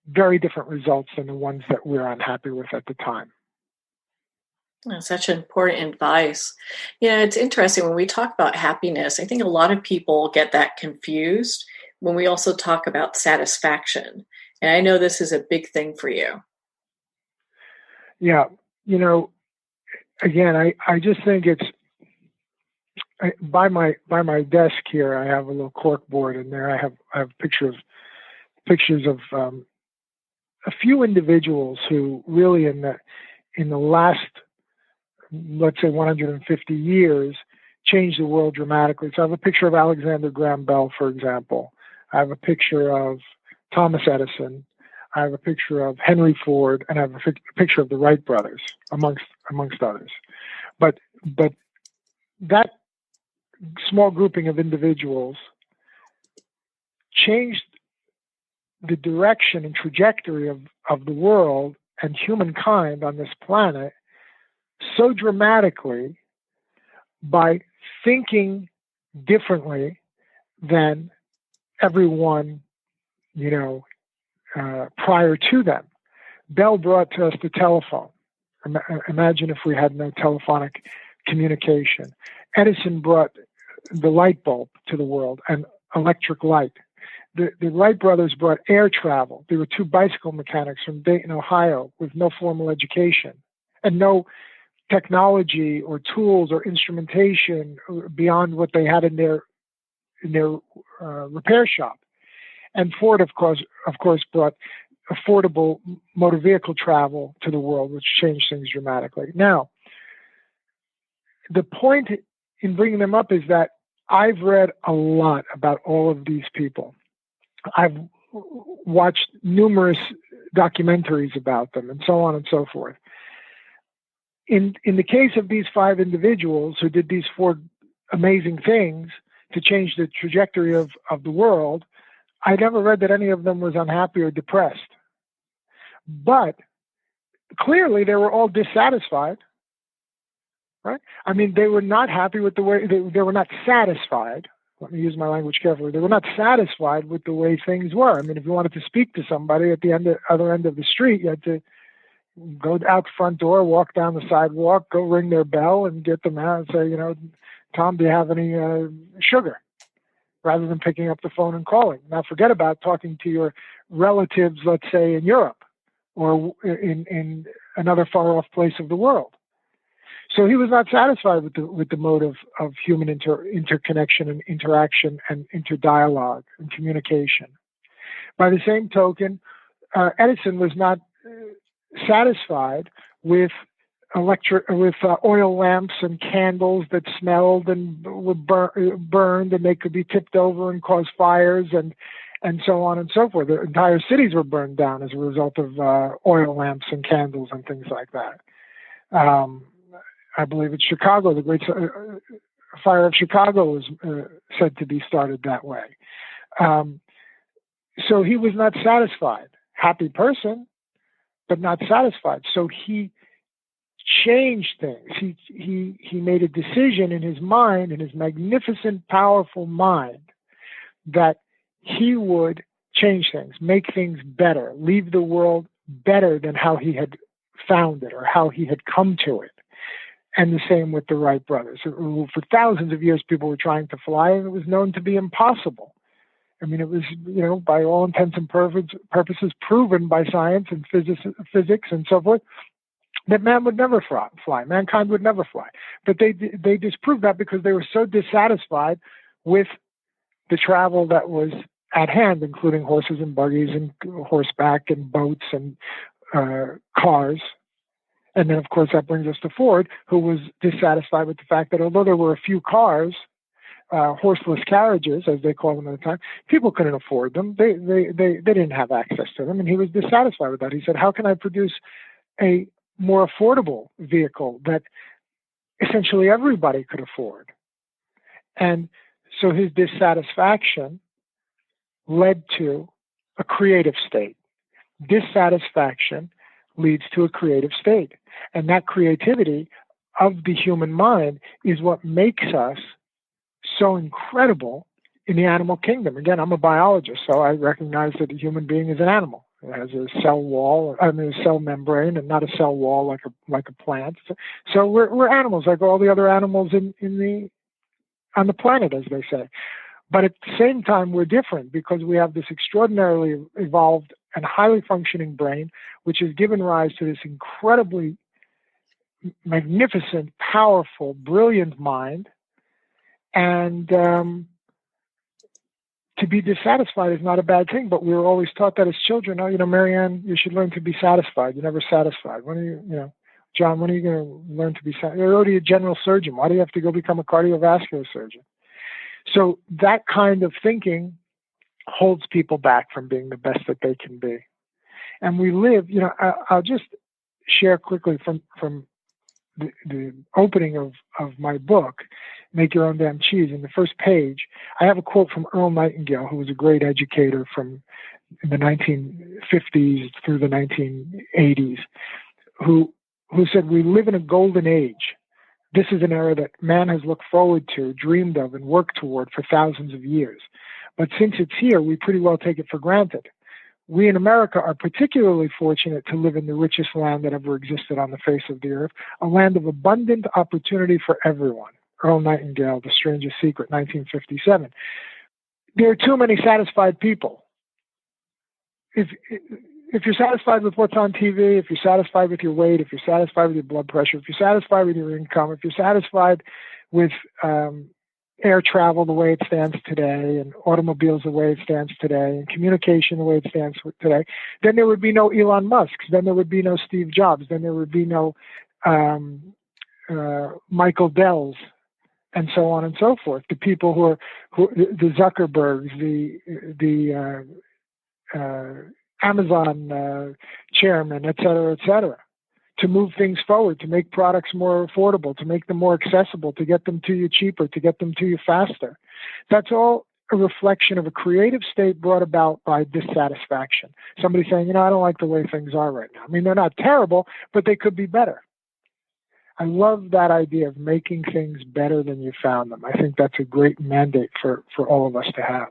very different results than the ones that we're unhappy with at the time. That's such important advice. It's interesting when we talk about happiness. I think a lot of people get that confused when we also talk about satisfaction. And I know this is a big thing for you. Yeah. Again, I just think it's, by my desk here, I have a little cork board, and there I have pictures of a few individuals who really in the last, let's say, 150 years changed the world dramatically. So I have a picture of Alexander Graham Bell, for example. I have a picture of Thomas Edison. I have a picture of Henry Ford, and I have a picture of the Wright brothers, amongst others. But that small grouping of individuals changed the direction and trajectory of the world and humankind on this planet so dramatically by thinking differently than everyone, prior to them. Bell brought to us the telephone. Imagine if we had no telephonic communication. Edison brought the light bulb to the world and electric light. The Wright brothers brought air travel. There were two bicycle mechanics from Dayton, Ohio, with no formal education and no technology or tools or instrumentation beyond what they had in their repair shop. And Ford, of course, brought affordable motor vehicle travel to the world, which changed things dramatically. Now, the point in bringing them up is that I've read a lot about all of these people. I've watched numerous documentaries about them and so on and so forth. In the case of these 5 individuals who did these 4 amazing things to change the trajectory of the world, I never read that any of them was unhappy or depressed. But clearly they were all dissatisfied, right? I mean, they were not happy with the way, they were not satisfied. Let me use my language carefully. They were not satisfied with the way things were. I mean, if you wanted to speak to somebody at the other end of the street, you had to go out the front door, walk down the sidewalk, go ring their bell and get them out and say, Tom, do you have any sugar? Rather than picking up the phone and calling. Now, forget about talking to your relatives, let's say, in Europe or in another far-off place of the world. So he was not satisfied with the mode of human interconnection and interaction and interdialogue and communication. By the same token, Edison was not satisfied with oil lamps and candles that smelled and were burned, and they could be tipped over and cause fires and so on and so forth. The entire cities were burned down as a result of oil lamps and candles and things like that. I believe it's Chicago, the Great Fire of Chicago was said to be started that way. So he was not satisfied. Happy person, but not satisfied. So he changed things. He made a decision in his mind, in his magnificent, powerful mind, that he would change things, make things better, leave the world better than how he had found it or how he had come to it. And the same with the Wright brothers. For thousands of years, people were trying to fly, and it was known to be impossible. I mean, it was, by all intents and purposes, proven by science and physics and so forth, that man would never fly. Mankind would never fly. But they disproved that because they were so dissatisfied with the travel that was at hand, including horses and buggies and horseback and boats and cars. And then, of course, that brings us to Ford, who was dissatisfied with the fact that although there were a few cars, horseless carriages, as they called them at the time, people couldn't afford them. They didn't have access to them, and he was dissatisfied with that. He said, how can I produce a more affordable vehicle that essentially everybody could afford? And so his dissatisfaction led to a creative state. Dissatisfaction leads to a creative state. And that creativity of the human mind is what makes us so incredible in the animal kingdom. Again, I'm a biologist, so I recognize that a human being is an animal. It has a cell wall, a cell membrane, and not a cell wall like a plant. So we're animals, like all the other animals on the planet, as they say. But at the same time, we're different because we have this extraordinarily evolved and highly functioning brain, which has given rise to this incredibly magnificent, powerful, brilliant mind. And to be dissatisfied is not a bad thing, but we were always taught that as children. Oh, Marianne, you should learn to be satisfied. You're never satisfied. When are you, John, when are you going to learn to be satisfied? You're already a general surgeon. Why do you have to go become a cardiovascular surgeon? So that kind of thinking holds people back from being the best that they can be. And we live, I'll just share quickly from the opening of my book, Make Your Own Damn Cheese. In the first page, I have a quote from Earl Nightingale, who was a great educator from the 1950s through the 1980s, who said, we live in a golden age. This is an era that man has looked forward to, dreamed of, and worked toward for thousands of years. But since it's here, we pretty well take it for granted. we in America are particularly fortunate to live in the richest land that ever existed on the face of the earth, a land of abundant opportunity for everyone. Earl Nightingale, The Strangest Secret, 1957. There are too many satisfied people. If you're satisfied with what's on TV, if you're satisfied with your weight, if you're satisfied with your blood pressure, if you're satisfied with your income, if you're satisfied with air travel the way it stands today, and automobiles the way it stands today, and communication the way it stands today, then there would be no Elon Musks, then there would be no Steve Jobs, then there would be no Michael Dells, and so on and so forth. The people who the Zuckerbergs, the Amazon chairman, et cetera, to move things forward, to make products more affordable, to make them more accessible, to get them to you cheaper, to get them to you faster. That's all a reflection of a creative state brought about by dissatisfaction. Somebody saying, I don't like the way things are right now. I mean, they're not terrible, but they could be better. I love that idea of making things better than you found them. I think that's a great mandate for all of us to have.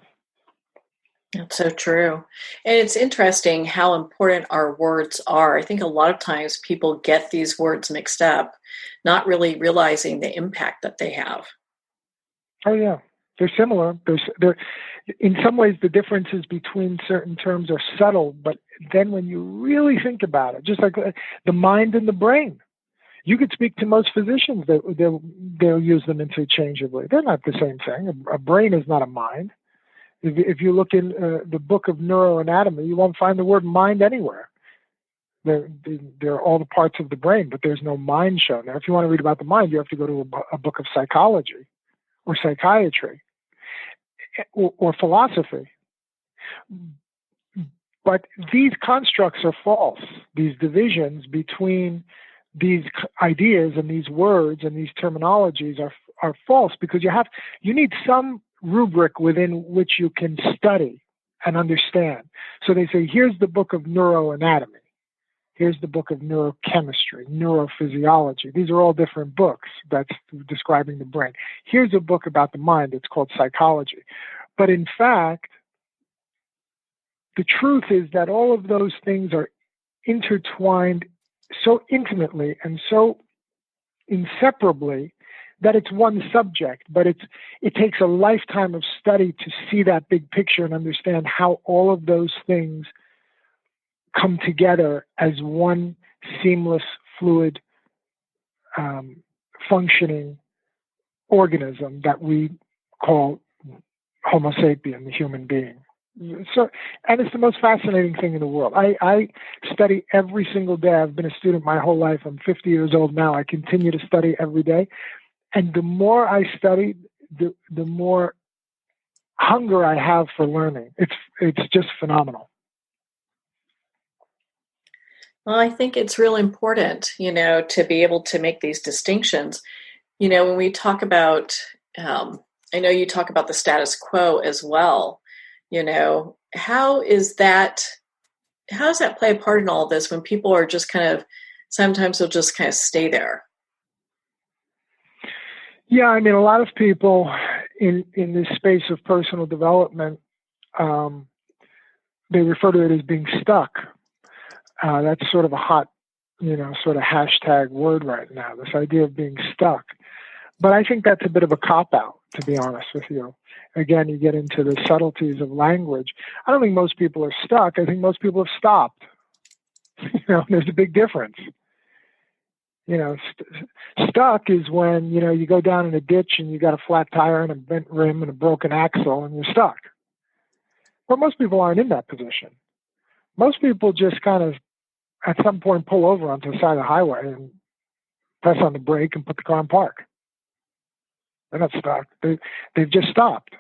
That's so true. And it's interesting how important our words are. I think a lot of times people get these words mixed up, not really realizing the impact that they have. Oh, yeah. They're similar. They're, in some ways, the differences between certain terms are subtle, but then when you really think about it, just like the mind and the brain, you could speak to most physicians, they'll use them interchangeably. They're not the same thing. A brain is not a mind. If you look in the book of neuroanatomy, you won't find the word mind anywhere. There are all the parts of the brain, but there's no mind shown there. If you want to read about the mind, you have to go to a book of psychology or psychiatry or philosophy. But these constructs are false. These divisions between these ideas and these words and these terminologies are false, because you need some rubric within which you can study and understand. So they say, here's the book of neuroanatomy. Here's the book of neurochemistry, neurophysiology. These are all different books that's describing the brain. Here's a book about the mind. It's called psychology. But in fact, the truth is that all of those things are intertwined so intimately and so inseparably that it's one subject, but it takes a lifetime of study to see that big picture and understand how all of those things come together as one seamless, fluid, functioning organism that we call Homo sapien, the human being. So, and it's the most fascinating thing in the world. I study every single day. I've been a student my whole life. I'm 50 years old now. I continue to study every day. And the more I study, the more hunger I have for learning. It's just phenomenal. Well, I think it's real important, to be able to make these distinctions. When we talk about, I know you talk about the status quo as well. How does that play a part in all this when people are just sometimes they'll just kind of stay there? Yeah, I mean, a lot of people in this space of personal development, they refer to it as being stuck. That's sort of a hot, sort of hashtag word right now, this idea of being stuck. But I think that's a bit of a cop-out, to be honest with you. Again, you get into the subtleties of language. I don't think most people are stuck. I think most people have stopped. There's a big difference. Stuck is when, you go down in a ditch and you got a flat tire and a bent rim and a broken axle and you're stuck. But most people aren't in that position. Most people just kind of, at some point, pull over onto the side of the highway and press on the brake and put the car in park. They're not stuck. They've just stopped.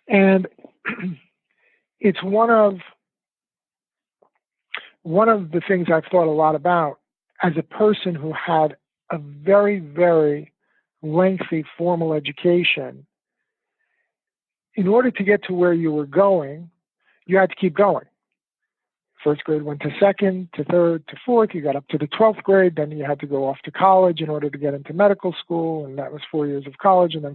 And it's one of the things I've thought a lot about as a person who had a very, very lengthy formal education. In order to get to where you were going, you had to keep going. First grade went to second, to third, to fourth. You got up to the 12th grade. Then you had to go off to college in order to get into medical school. And that was 4 years of college and then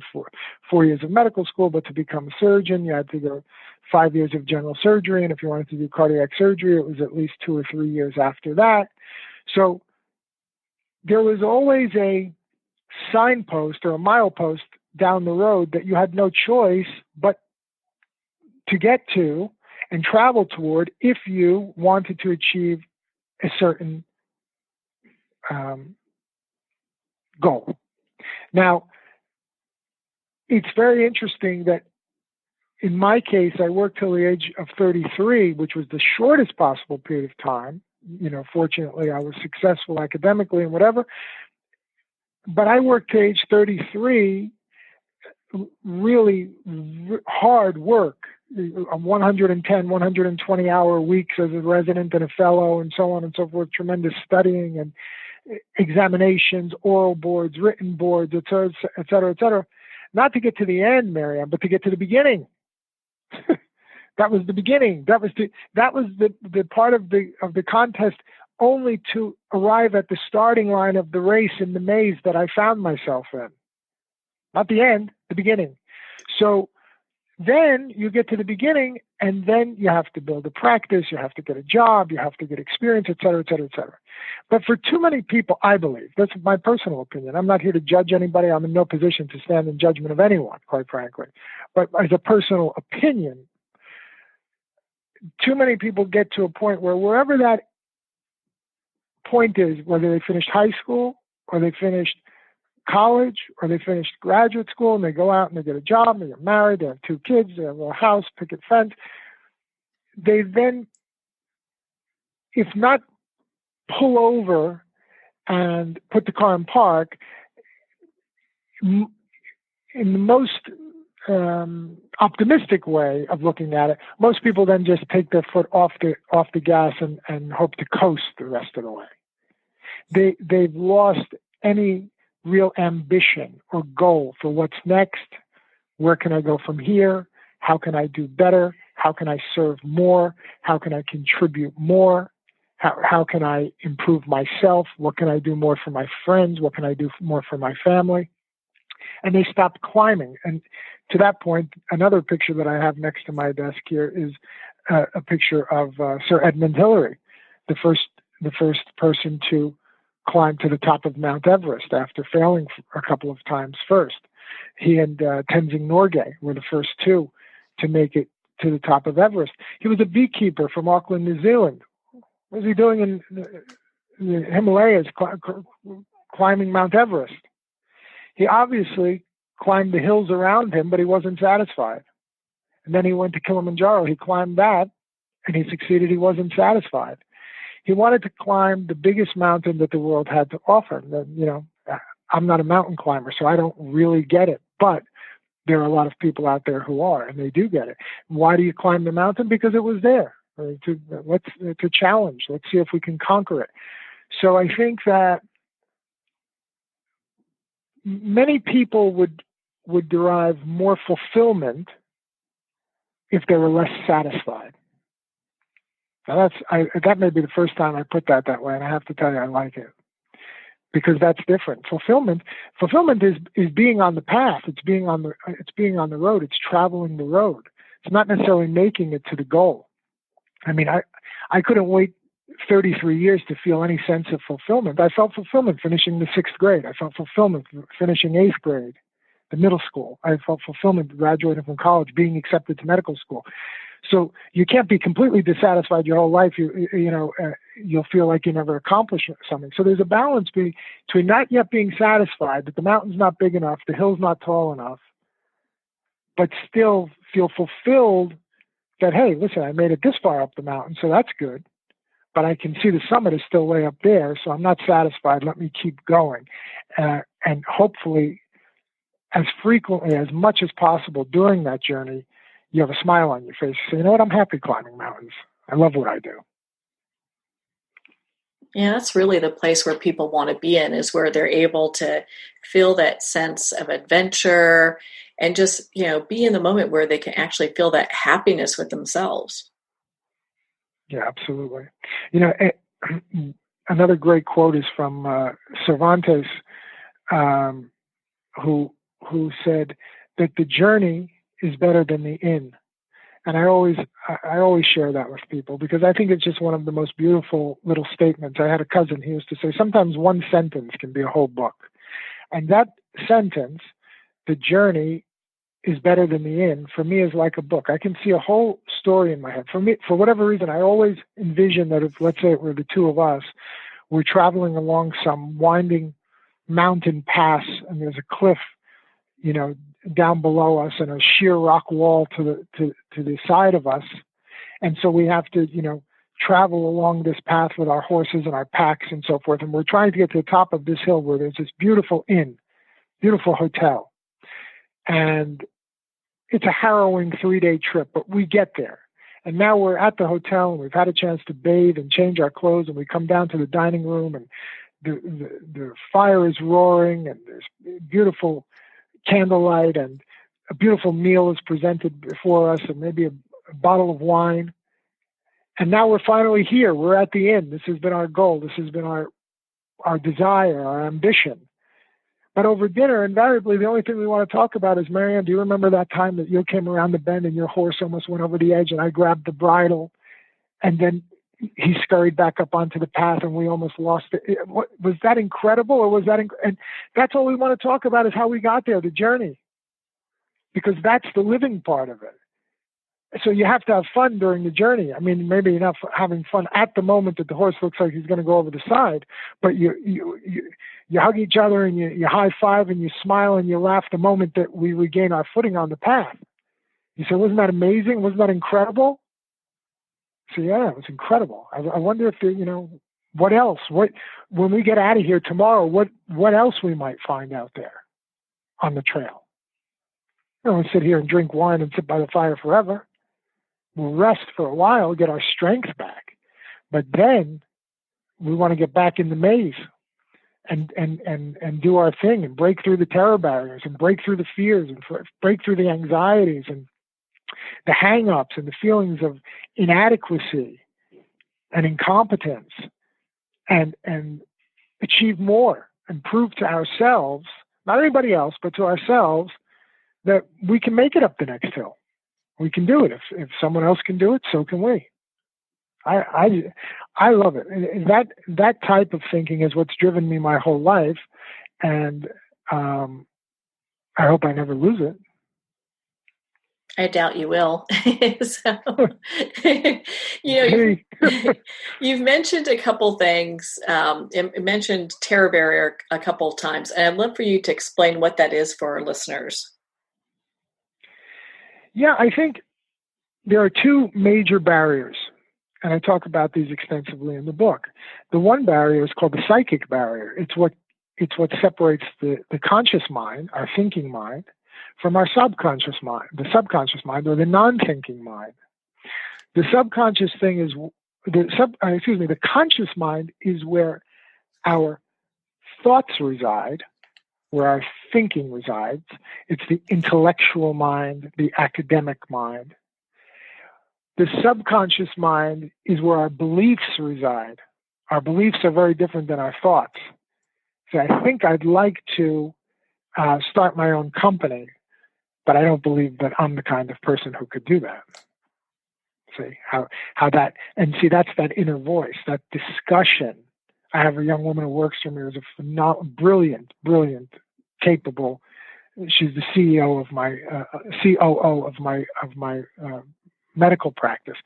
four years of medical school. But to become a surgeon, you had to go 5 years of general surgery. And if you wanted to do cardiac surgery, it was at least 2 or 3 years after that. So there was always a signpost or a milepost down the road that you had no choice but to get to and travel toward if you wanted to achieve a certain goal. Now, it's very interesting that in my case, I worked till the age of 33, which was the shortest possible period of time. Fortunately, I was successful academically and whatever. But I worked to age 33, really hard work, 110, 120-hour weeks as a resident and a fellow and so on and so forth, tremendous studying and examinations, oral boards, written boards, et cetera, et cetera. Not to get to the end, Marianne, but to get to the beginning. That was the beginning. That was the part of the contest, only to arrive at the starting line of the race in the maze that I found myself in. Not the end, the beginning. So then you get to the beginning, and then you have to build a practice, you have to get a job, you have to get experience, et cetera, et cetera, et cetera. But for too many people, I believe, that's my personal opinion. I'm not here to judge anybody. I'm in no position to stand in judgment of anyone, quite frankly. But as a personal opinion, too many people get to a point where wherever that point is, whether they finished high school or they finished college or they finished graduate school, and they go out and they get a job, they get married, they have 2 kids, they have a house, picket fence, they then, if not pull over and put the car in park, in the most optimistic way of looking at it, most people then just take their foot off the gas and hope to coast the rest of the way. They've lost any real ambition or goal for what's next. Where can I go from here? How can I do better? How can I serve more? How can I contribute more? How can I improve myself? What can I do more for my friends? What can I do more for my family? And they stopped climbing. And to that point, another picture that I have next to my desk here is a picture of Sir Edmund Hillary, the first person to climb to the top of Mount Everest after failing a couple of times first. He and Tenzing Norgay were the first two to make it to the top of Everest. He was a beekeeper from Auckland, New Zealand. What was he doing in the Himalayas climbing Mount Everest? He obviously climbed the hills around him, but he wasn't satisfied. And then he went to Kilimanjaro. He climbed that, and he succeeded. He wasn't satisfied. He wanted to climb the biggest mountain that the world had to offer. I'm not a mountain climber, so I don't really get it. But there are a lot of people out there who are, and they do get it. Why do you climb the mountain? Because it was there. To challenge. Let's see if we can conquer it. So I think that many people would derive more fulfillment if they were less satisfied. Now that may be the first time I put that way, and I have to tell you I like it, because that's different. Fulfillment is being on the path. It's being on the road. It's traveling the road. It's not necessarily making it to the goal. I mean, I couldn't wait 33 years to feel any sense of fulfillment. I felt fulfillment finishing the 6th grade. I felt fulfillment finishing 8th grade, the middle school. I felt fulfillment graduating from college, being accepted to medical school. So you can't be completely dissatisfied your whole life. You'll feel like you never accomplished something. So there's a balance between not yet being satisfied, that the mountain's not big enough, the hill's not tall enough, but still feel fulfilled that, hey, listen, I made it this far up the mountain, so that's good. But I can see the summit is still way up there, so I'm not satisfied. Let me keep going. And hopefully, as frequently, as much as possible during that journey, you have a smile on your face. You say, you know what, I'm happy climbing mountains. I love what I do. Yeah, that's really the place where people want to be in, is where they're able to feel that sense of adventure and just, be in the moment where they can actually feel that happiness with themselves. Yeah, absolutely. You know, another great quote is from Cervantes, who said that the journey is better than the inn. And I always share that with people because I think it's just one of the most beautiful little statements. I had a cousin, he used to say, sometimes one sentence can be a whole book. And that sentence, the journey is better than the inn, for me is like a book. I can see a whole story in my head. For me, for whatever reason, I always envision that if, let's say it were the two of us, we're traveling along some winding mountain pass and there's a cliff, you know, down below us and a sheer rock wall to the side of us. And so we have to, you know, travel along this path with our horses and our packs and so forth. And we're trying to get to the top of this hill where there's this beautiful inn, beautiful hotel. And it's a harrowing 3-day trip, but we get there. And now we're at the hotel and we've had a chance to bathe and change our clothes, and we come down to the dining room and the fire is roaring and there's beautiful candlelight and a beautiful meal is presented before us and maybe a bottle of wine. And now we're finally here. We're at the inn. This has been our goal. This has been our desire, our ambition. But over dinner, invariably, the only thing we want to talk about is, Marianne, do you remember that time that you came around the bend and your horse almost went over the edge and I grabbed the bridle and then he scurried back up onto the path and we almost lost it? Was that incredible, or was that and that's all we want to talk about is how we got there, the journey, because that's the living part of it. So you have to have fun during the journey. I mean, maybe you're not having fun at the moment that the horse looks like he's going to go over the side, but you hug each other and you high five and you smile and you laugh the moment that we regain our footing on the path. You say, wasn't that amazing? Wasn't that incredible? So yeah, it was incredible. I wonder if you know, what else? When we get out of here tomorrow, what else we might find out there on the trail? We don't sit here and drink wine and sit by the fire forever. We'll rest for a while, get our strength back, but then we want to get back in the maze and do our thing and break through the terror barriers and break through the fears and break through the anxieties and the hang-ups and the feelings of inadequacy and incompetence and achieve more and prove to ourselves, not anybody else, but to ourselves, that we can make it up the next hill. We can do it. If someone else can do it, so can we. I love it. And that type of thinking is what's driven me my whole life, and I hope I never lose it. I doubt you will. So, you know, you've mentioned a couple things. You mentioned terror barrier a couple of times, and I'd love for you to explain what that is for our listeners. Yeah, I think there are two major barriers, and I talk about these extensively in the book. The one barrier is called the psychic barrier. It's what separates the conscious mind, our thinking mind, from our subconscious mind, the subconscious mind, or the non-thinking mind. The subconscious thing is the conscious mind is where our thoughts reside, where our thinking resides. It's the intellectual mind, the academic mind. The subconscious mind is where our beliefs reside. Our beliefs are very different than our thoughts. So I think I'd like to start my own company, but I don't believe that I'm the kind of person who could do that. See how that, and see, that's that inner voice, that discussion. I have a young woman who works for me who's a brilliant, capable. She's the CEO of my COO of my medical practice.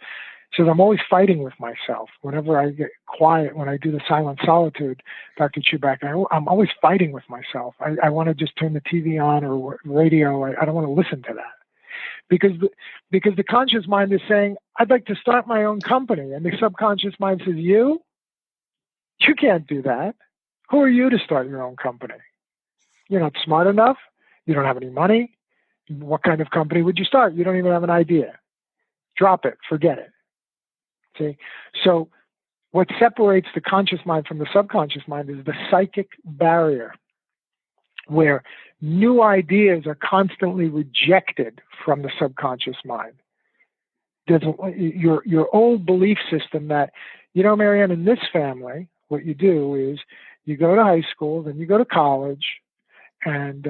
She says, I'm always fighting with myself. Whenever I get quiet, when I do the silent solitude, Dr. Chuback, I'm always fighting with myself. I want to just turn the TV on or radio. I don't want to listen to that. Because the conscious mind is saying, I'd like to start my own company. And the subconscious mind says, you can't do that. Who are you to start your own company? You're not smart enough. You don't have any money. What kind of company would you start? You don't even have an idea. Drop it. Forget it. See? So what separates the conscious mind from the subconscious mind is the psychic barrier, where new ideas are constantly rejected from the subconscious mind. there's your old belief system that, Marianne, in this family, what you do is you go to high school, then you go to college, and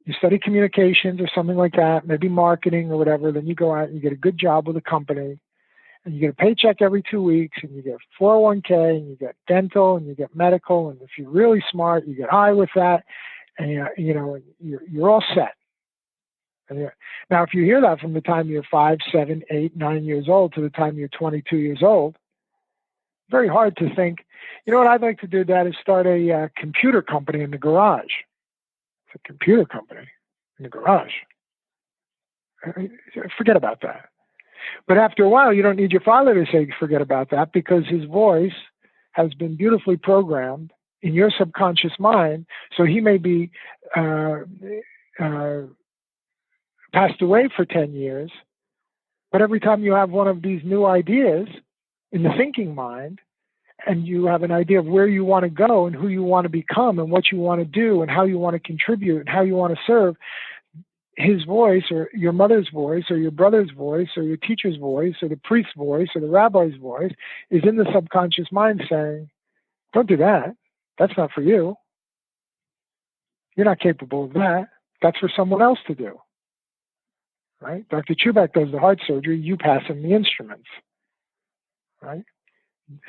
you study communications or something like that, maybe marketing or whatever. Then you go out and you get a good job with a company, and you get a paycheck every 2 weeks, and you get 401k, and you get dental, and you get medical, and if you're really smart, you get high with that, and you're all set. And now, if you hear that from the time you're 5, 7, 8, 9 years old to the time you're 22 years old, very hard to think, what I'd like to do, Dad, is start a computer company in the garage. It's a computer company in the garage. Forget about that. But after a while, you don't need your father to say forget about that, because his voice has been beautifully programmed in your subconscious mind. So he may be passed away for 10 years, but every time you have one of these new ideas in the thinking mind, and you have an idea of where you want to go and who you want to become and what you want to do and how you want to contribute and how you want to serve, his voice or your mother's voice or your brother's voice or your teacher's voice or the priest's voice or the rabbi's voice is in the subconscious mind saying, don't do that. That's not for you. You're not capable of that. That's for someone else to do. Right? Dr. Chuback does the heart surgery. You pass him the instruments. Right?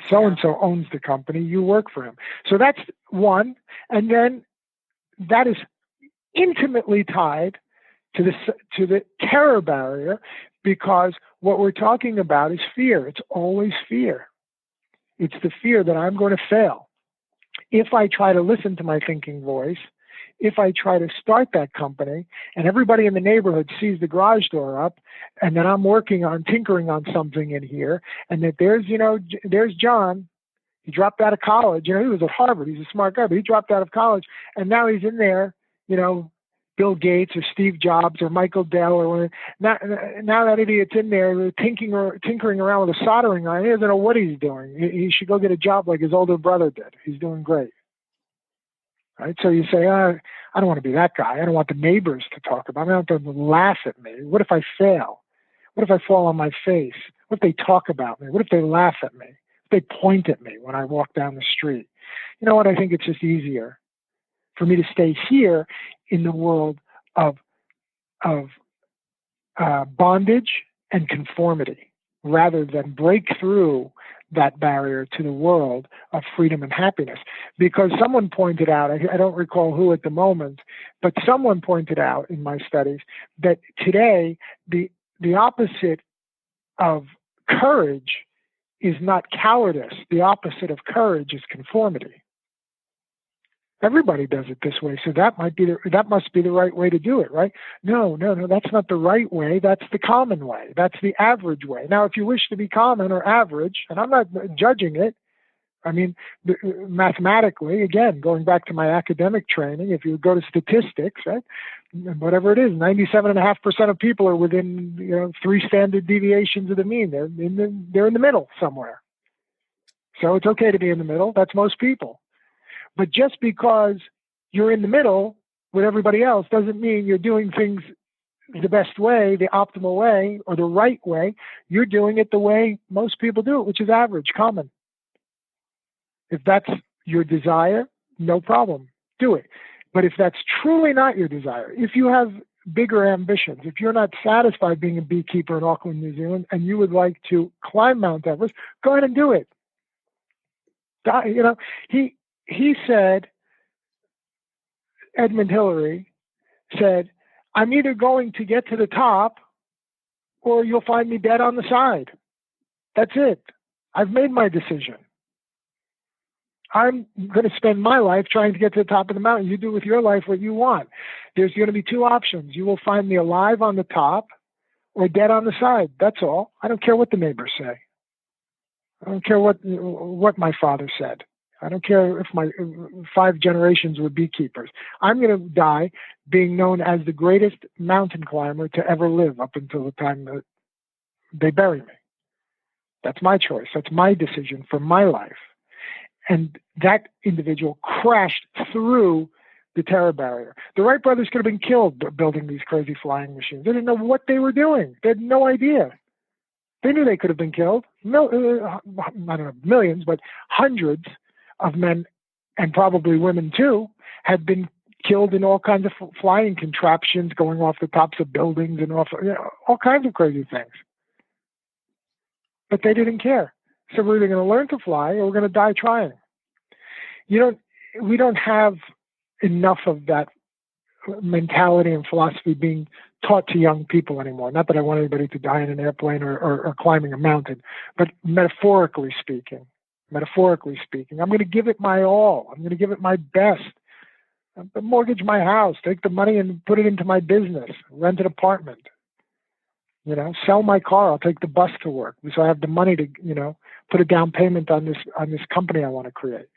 So-and-so owns the company. You work for him. So that's one. And then that is intimately tied to the terror barrier, because what we're talking about is fear. It's always fear. It's the fear that I'm going to fail. If I try to listen to my thinking voice, if I try to start that company and everybody in the neighborhood sees the garage door up and then I'm working on tinkering on something in here, and that there's John, he dropped out of college, he was at Harvard, he's a smart guy, but he dropped out of college and now he's in there, Bill Gates or Steve Jobs or Michael Dell or now that idiot's in there tinkering around with a soldering iron. He doesn't know what he's doing. He should go get a job like his older brother did. He's doing great. Right? So you say, I don't want to be that guy. I don't want the neighbors to talk about me. I don't want them to laugh at me. What if I fail? What if I fall on my face? What if they talk about me? What if they laugh at me? If they point at me when I walk down the street? You know what? I think it's just easier for me to stay here in the world of bondage and conformity, rather than break through that barrier to the world of freedom and happiness. Because someone pointed out, I don't recall who at the moment, but someone pointed out in my studies that today the opposite of courage is not cowardice. The opposite of courage is conformity. Everybody does it this way, so that must be the right way to do it, right? No, that's not the right way. That's the common way. That's the average way. Now, if you wish to be common or average, and I'm not judging it, I mean, mathematically, again, going back to my academic training, if you go to statistics, right, whatever it is, 97.5% of people are within 3 standard deviations of the mean. They're in the middle somewhere. So it's okay to be in the middle. That's most people. But just because you're in the middle with everybody else doesn't mean you're doing things the best way, the optimal way, or the right way. You're doing it the way most people do it, which is average, common. If that's your desire, no problem. Do it. But if that's truly not your desire, if you have bigger ambitions, if you're not satisfied being a beekeeper in Auckland, New Zealand, and you would like to climb Mount Everest, go ahead and do it. He said, Edmund Hillary said, I'm either going to get to the top or you'll find me dead on the side. That's it. I've made my decision. I'm going to spend my life trying to get to the top of the mountain. You do with your life what you want. There's going to be 2 options. You will find me alive on the top or dead on the side. That's all. I don't care what the neighbors say. I don't care what my father said. I don't care if my 5 generations were beekeepers. I'm going to die being known as the greatest mountain climber to ever live up until the time that they bury me. That's my choice. That's my decision for my life. And that individual crashed through the terror barrier. The Wright brothers could have been killed building these crazy flying machines. They didn't know what they were doing. They had no idea. They knew they could have been killed. I don't know, millions, but hundreds of men, and probably women too, had been killed in all kinds of flying contraptions, going off the tops of buildings and off, all kinds of crazy things. But they didn't care. So we're either going to learn to fly or we're going to die trying. We don't have enough of that mentality and philosophy being taught to young people anymore. Not that I want anybody to die in an airplane or climbing a mountain, but metaphorically speaking, I'm going to give it my all. I'm going to give it my best. Mortgage my house, take the money and put it into my business, rent an apartment, sell my car. I'll take the bus to work. So I have the money to, put a down payment on this company I want to create.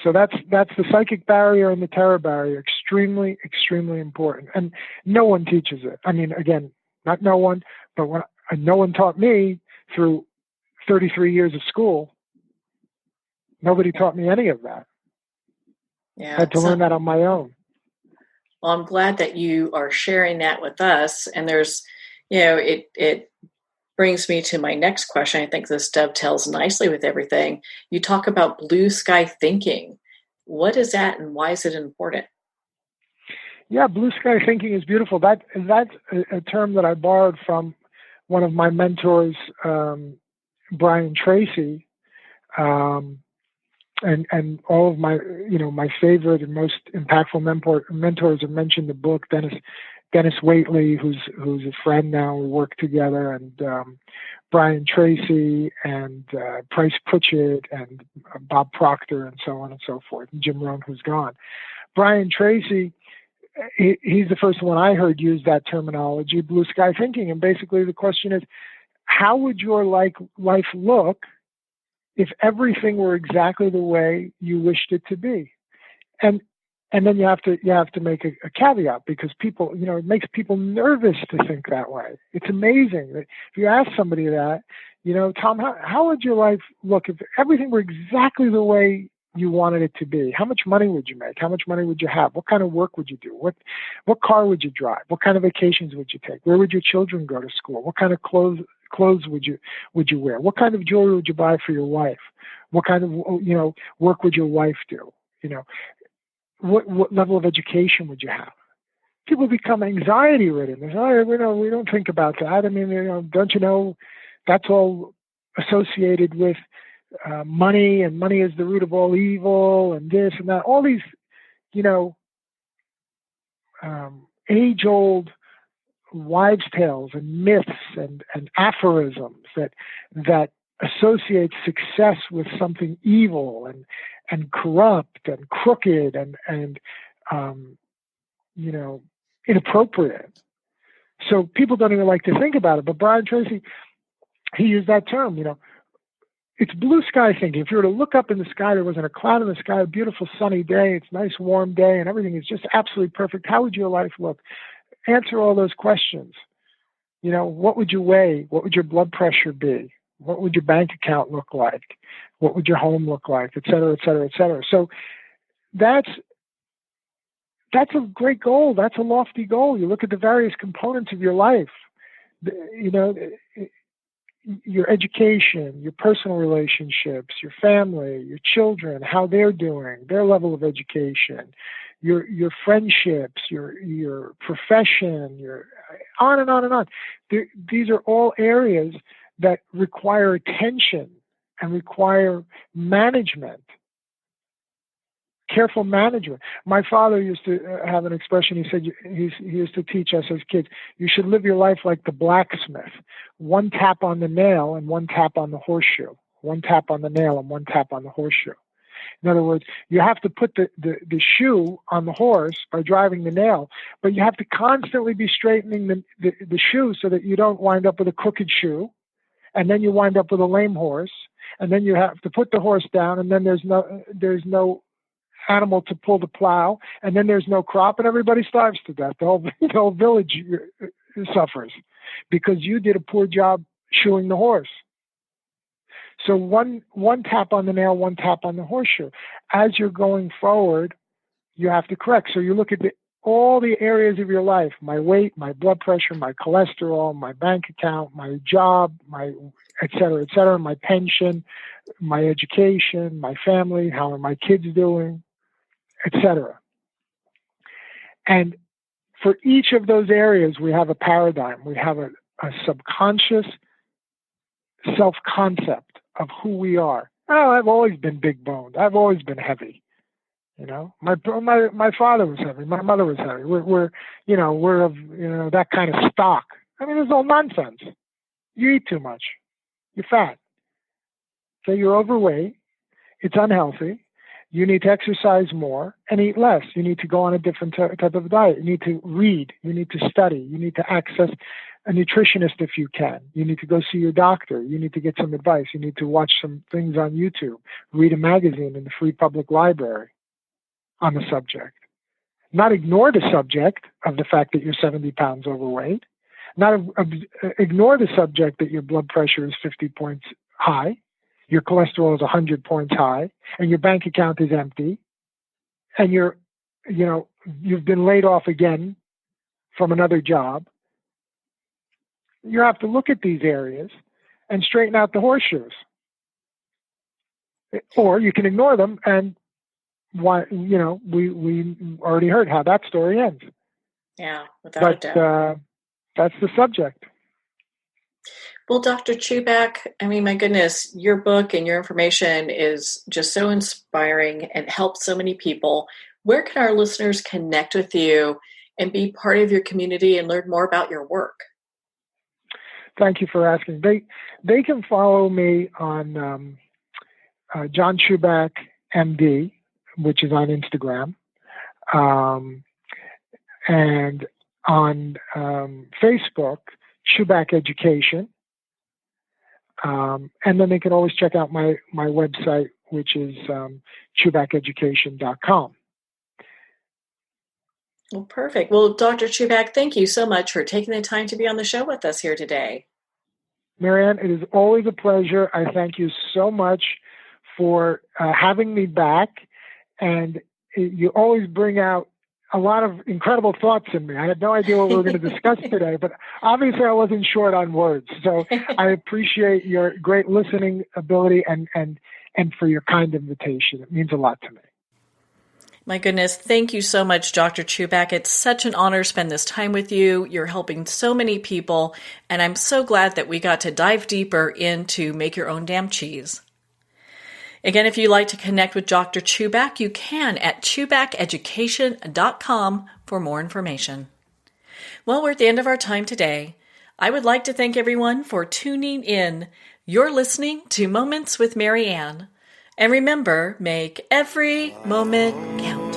So that's the psychic barrier and the terror barrier. Extremely, extremely important. And no one teaches it. I mean, again, not no one, but no one taught me through 33 years of school. Nobody taught me any of that. Yeah, I had to learn that on my own. Well, I'm glad that you are sharing that with us. And there's, it brings me to my next question. I think this dovetails nicely with everything. You talk about blue sky thinking. What is that and why is it important? Yeah, blue sky thinking is beautiful. That's a term that I borrowed from one of my mentors, Brian Tracy. And all of my, my favorite and most impactful mentors have mentioned the book. Dennis Waitley, who's a friend now. We work together, and Brian Tracy and Price Pritchett and Bob Proctor and so on and so forth. And Jim Rohn, who's gone. Brian Tracy, he's the first one I heard use that terminology, blue sky thinking. And basically, the question is, how would your life look if everything were exactly the way you wished it to be? And then you have to make a caveat, because people, it makes people nervous to think that way. It's amazing that if you ask somebody that, Tom, how would your life look if everything were exactly the way you wanted it to be? How much money would you make? How much money would you have? What kind of work would you do? What car would you drive? What kind of vacations would you take? Where would your children go to school? What kind of clothes would you wear? What kind of jewelry would you buy for your wife? What kind of work would your wife do? What level of education would you have? People become anxiety ridden. They say, we don't think about that. I mean, don't you know that's all associated with money, and money is the root of all evil, and this and that. All these, age-old wives' tales and myths and aphorisms that associate success with something evil and corrupt and crooked and inappropriate. So people don't even like to think about it. But Brian Tracy, he used that term, it's blue sky thinking. If you were to look up in the sky, there wasn't a cloud in the sky, a beautiful sunny day, it's a nice warm day, and everything is just absolutely perfect. How would your life look? Answer all those questions. What would you weigh? What would your blood pressure be? What would your bank account look like? What would your home look like? Et cetera, et cetera, et cetera. So that's a great goal. That's a lofty goal. You look at the various components of your life, your education, your personal relationships, your family, your children, how they're doing, their level of education, your friendships, your profession, your on and on and on. These are all areas that require attention and require management, careful management. My father used to have an expression. He said, he used to teach us as kids, you should live your life like the blacksmith. One tap on the nail and one tap on the horseshoe. One tap on the nail and one tap on the horseshoe. In other words, you have to put the shoe on the horse by driving the nail, but you have to constantly be straightening the shoe so that you don't wind up with a crooked shoe, and then you wind up with a lame horse, and then you have to put the horse down, and then there's no animal to pull the plow, and then there's no crop, and everybody starves to death. The whole village suffers because you did a poor job shoeing the horse. So one tap on the nail, one tap on the horseshoe. As you're going forward, you have to correct. So you look at all the areas of your life, my weight, my blood pressure, my cholesterol, my bank account, my job, my et cetera, my pension, my education, my family, how are my kids doing, et cetera. And for each of those areas, we have a paradigm. We have a subconscious self-concept of who we are. Oh, I've always been big boned. I've always been heavy. You know, my father was heavy. My mother was heavy. We're of that kind of stock. I mean, it's all nonsense. You eat too much. You're fat. So you're overweight. It's unhealthy. You need to exercise more and eat less. You need to go on a different type of diet. You need to read. You need to study. You need to access a nutritionist if you can. You need to go see your doctor. You need to get some advice. You need to watch some things on YouTube. Read a magazine in the free public library on the subject. Not ignore the subject of the fact that you're 70 pounds overweight. Not ignore the subject that your blood pressure is 50 points high, your cholesterol is 100 points high, and your bank account is empty, and you've been laid off again from another job. You have to look at these areas and straighten out the horseshoes. Or you can ignore them, and we already heard how that story ends. Yeah, without a doubt. That's the subject. Well, Dr. Chuback, I mean, my goodness, your book and your information is just so inspiring and helps so many people. Where can our listeners connect with you and be part of your community and learn more about your work? Thank you for asking. They can follow me on John Chuback, MD, which is on Instagram, and on Facebook, Chuback Education. And then they can always check out my website, which is chubackeducation.com. Well, perfect. Well, Dr. Chuback, thank you so much for taking the time to be on the show with us here today. Marianne, it is always a pleasure. I thank you so much for having me back. And you always bring out a lot of incredible thoughts in me. I had no idea what we were going to discuss today, but obviously I wasn't short on words. So I appreciate your great listening ability and for your kind invitation. It means a lot to me. My goodness, thank you so much, Dr. Chuback. It's such an honor to spend this time with you. You're helping so many people, and I'm so glad that we got to dive deeper into Make Your Own Damn Cheese. Again, if you'd like to connect with Dr. Chuback, you can at chubackeducation.com for more information. Well, we're at the end of our time today. I would like to thank everyone for tuning in. You're listening to Moments with Marianne. And remember, make every moment count.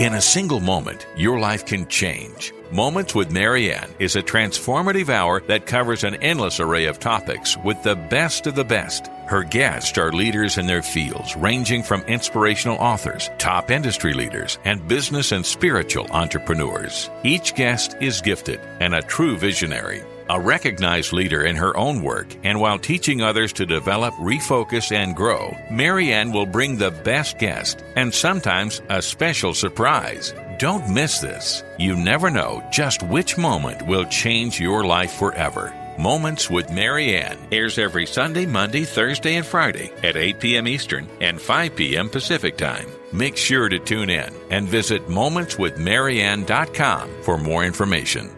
In a single moment, your life can change. Moments with Marianne is a transformative hour that covers an endless array of topics with the best of the best. Her guests are leaders in their fields, ranging from inspirational authors, top industry leaders, and business and spiritual entrepreneurs. Each guest is gifted and a true visionary. A recognized leader in her own work, and while teaching others to develop, refocus, and grow, Marianne will bring the best guest and sometimes a special surprise. Don't miss this. You never know just which moment will change your life forever. Moments with Marianne airs every Sunday, Monday, Thursday, and Friday at 8 p.m. Eastern and 5 p.m. Pacific Time. Make sure to tune in and visit momentswithmarianne.com for more information.